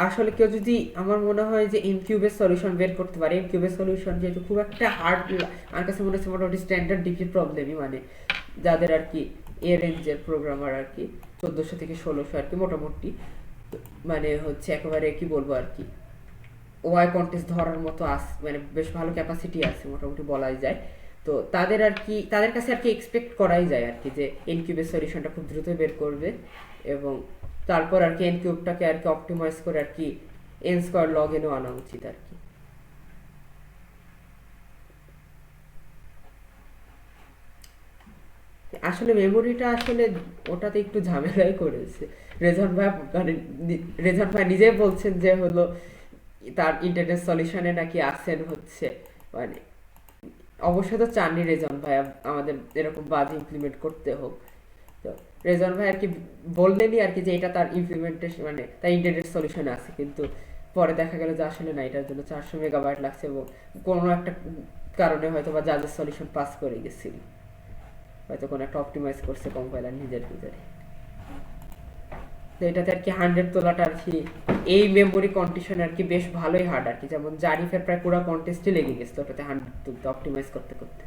Speaker 1: আসলে কেউ যদি, আমার মনে হয় যে ইনকিউবের সলিউশন বের করতে পারে, ইনকিউবের সলিউশন যেহেতু খুব একটা হার্ড, আমার কাছে মনে হচ্ছে মোটামুটি স্ট্যান্ডার্ড ডিপি প্রবলেমই, মানে যাদের আর কি এ রেঞ্জের প্রোগ্রামার আর কি 1400 থেকে 1600 আর কি মোটামুটি, মানে হচ্ছে একেবারে কি বলবো আর কি ওয়াই কন্টেস্ট ধরার মতো মানে বেশ ভালো ক্যাপাসিটি আছে মোটামুটি বলাই যায়। তো তাদের আর কি, তাদের কাছে আর কি এক্সপেক্ট করাই যায় আর কি যে এনকিউবের সলিউশনটা খুব দ্রুত বের করবে, এবং তারপর আর কি এনকিউবটাকে আর কি অপটিমাইজ করে আর কি এন স্কোয়ার লগ এনও আনা উচিত আর কি। আসলে মেমোরিটা আসলে ওটাতে একটু ঝামেলাই করেছে রেজন ভাই, মানে রেজন ভাই নিজেই বলছেন যে হলো তার ইন্টারনেট সলিউশনে নাকি আসেন হচ্ছে, মানে অবশ্যই তো চাননি রেজন ভাই আমাদের এরকম বাজ ইমপ্লিমেন্ট করতে হোক। তো রেজন ভাই আর কি বললেনই আর কি যে এটা তার ইমপ্লিমেন্টেশন মানে তার ইন্টারনেট সলিউশনে আছে, কিন্তু পরে দেখা গেল যে আসলে না, এটার জন্য 400 মেগাবাইট লাগছে, এবং কোনো একটা কারণে হয়তো বা যাদের সলিউশন পাস করে গেছিল, হয়তো কোনো একটা অপটিমাইজ করছে কম্পাইলার নিজের ভিতরে। তো এটাতে আর কি 100 তোলাটা আর কি এই মেমোরি কন্ডিশন আর কি বেশ ভালোই হার্ড আর কি, যেমন জারিফের প্রায় পুরো কন্টেস্টে লেগে গেছে ওটাতে 100 তুলতে অপটিমাইজ করতে করতে।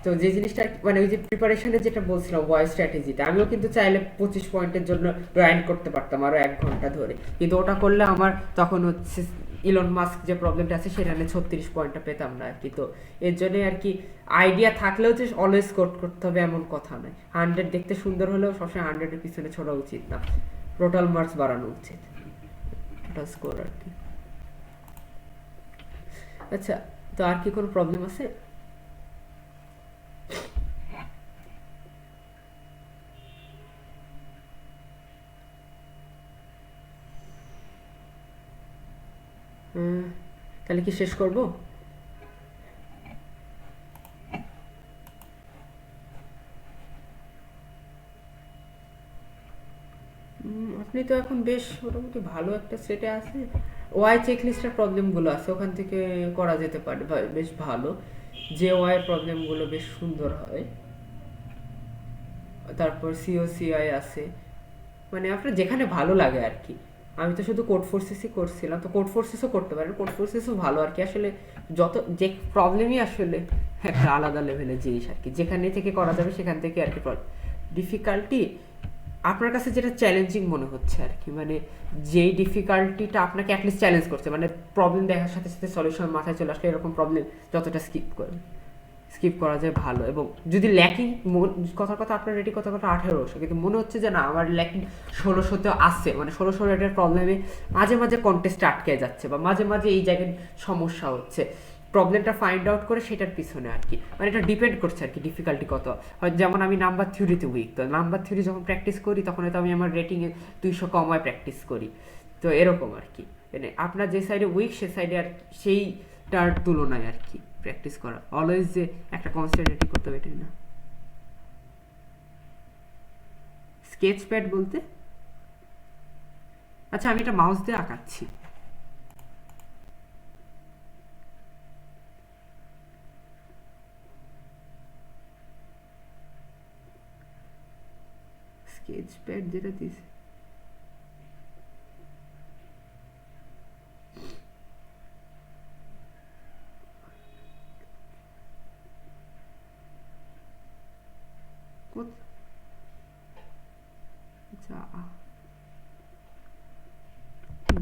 Speaker 1: তো যে জিনিসটা মানে ওই যে প্রিপারেশনে যেটা বলছিলাম ভয়েস স্ট্র্যাটেজিটা, আমিও কিন্তু চাইলে 25 পয়েন্টের জন্য গ্রাইন্ড করতে পারতাম আরো 1 ঘন্টা ধরে, কিন্তু ওটা করলে আমার তখন হচ্ছে ইলন মাস্ক যে প্রবলেমটা আছে সেটা নিয়ে 36 পয়েন্টটা পেতাম না আর কি। তো এর জন্যই আর কি আইডিয়া থাকলেও যে অলওয়েজ কোড করতে হবে এমন কথা নয়, 100 দেখতে সুন্দর হলেও সবসময় 100-এর পিছনে ছোড়া উচিত না, টোটাল মার্কস বাড়ানো উচিত, টোটাল স্কোর আর কি। আচ্ছা, তো আর কি কোনো প্রবলেম আছে? তাহলে কি শেষ করব? আপনি তো এখন বেশ মোটামুটি ভালো একটা সেটে আছে, ওয়াই চেকলিস্টের প্রবলেমগুলো আছে ওখান থেকে করা যেতে পারে বেশ ভালো, যে ওয়াই প্রবলেমগুলো বেশ সুন্দর হয়। তারপর সিওসিআই আছে, মানে আপনার যেখানে ভালো লাগে আর কি। আমি তো শুধু কোড ফোর্সেসই করছিলাম, তো কোড ফোর্সেসও করতে পারেন, কোড ফোর্সেসও ভালো আর কি। আসলে যত যে প্রবলেমই আসলে একটা আলাদা লেভেলের জিনিস আর কি, যেখানে থেকে করা যাবে সেখান থেকে আর কি। ডিফিকাল্টি আপনার কাছে যেটা চ্যালেঞ্জিং মনে হচ্ছে আর কি, মানে যেই ডিফিকাল্টিটা আপনাকে অ্যাটলিস্ট চ্যালেঞ্জ করছে, মানে প্রবলেম দেখার সাথে সাথে সলিউশন মাথায় চলে আসলে এরকম প্রবলেম যতটা স্কিপ করা যায় ভালো। এবং যদি ল্যাকিং কথার কথা আপনার রেডি কথা 1800, কিন্তু মনে হচ্ছে যে না আমার ল্যাকিং 1600তেও আসছে, মানে 1600 রেটের প্রবলেমে মাঝে মাঝে কন্টেস্ট আটকে যাচ্ছে, বা মাঝে মাঝে এই জায়গায় সমস্যা হচ্ছে, প্রবলেমটা ফাইন্ড আউট করে সেটার পিছনে আর কি, মানে এটা ডিপেন্ড করছে আর কি ডিফিকাল্টি কত হয়। যেমন আমি নাম্বার থিওরিতে উইক, তো নাম্বার থিওরি যখন প্র্যাকটিস করি তখন হয়তো আমি আমার রেটিংয়ে 200 কমায় প্র্যাকটিস করি, তো এরকম আর কি। মানে আপনার যে সাইডে উইক সে সাইডে আর সেইটার তুলনায় আর কি প্র্যাকটিস করা, অলওয়েজ যে একটা কনস্ট্যান্ট রেটিং করতে হবে এটাই না। স্কেচ প্যাড বলতে? আচ্ছা, আমি এটা মাউস দিয়ে আঁকাচ্ছি। স্কেচ প্যাড যেটা দিছে,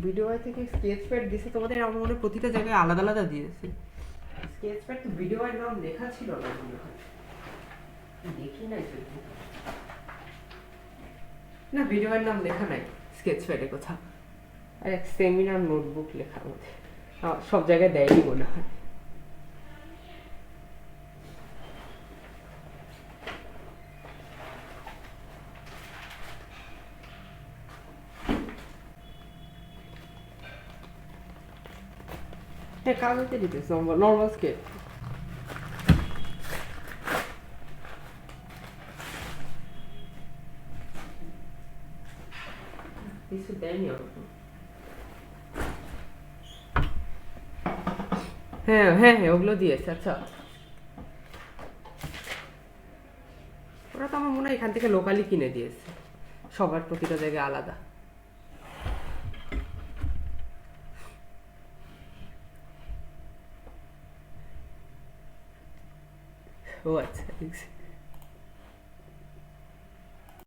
Speaker 1: ভিডিও থেকে স্কেচ প্যাড দিছে তোমাদের? আমার মনে হয় প্রতিটা জায়গায় আলাদা আলাদা দিয়েছে। স্কেচ প্যাড তো ভিডিও এর নাম লেখা ছিল না মনে হয়, দেখি নাই তো। না, ভিডিও এর নাম লেখা নাই স্কেচ প্যাডে কোথাও। আর এক সেমিনার নোটবুক লেখা মধ্যে সব জায়গায় দেয়নি মনে হয়। হ্যাঁ, কাগজে দিতেছে নর্মাল স্কেচ। কিছু দেয়নি ওরকম। হ্যাঁ হ্যাঁ হ্যাঁ, ওগুলো দিয়েছে। আচ্ছা, ওরা তো আমার মনে হয় এখান থেকে লোকালি কিনে দিয়েছে, সবার প্রতিটা জায়গায় আলাদা। ও আচ্ছা,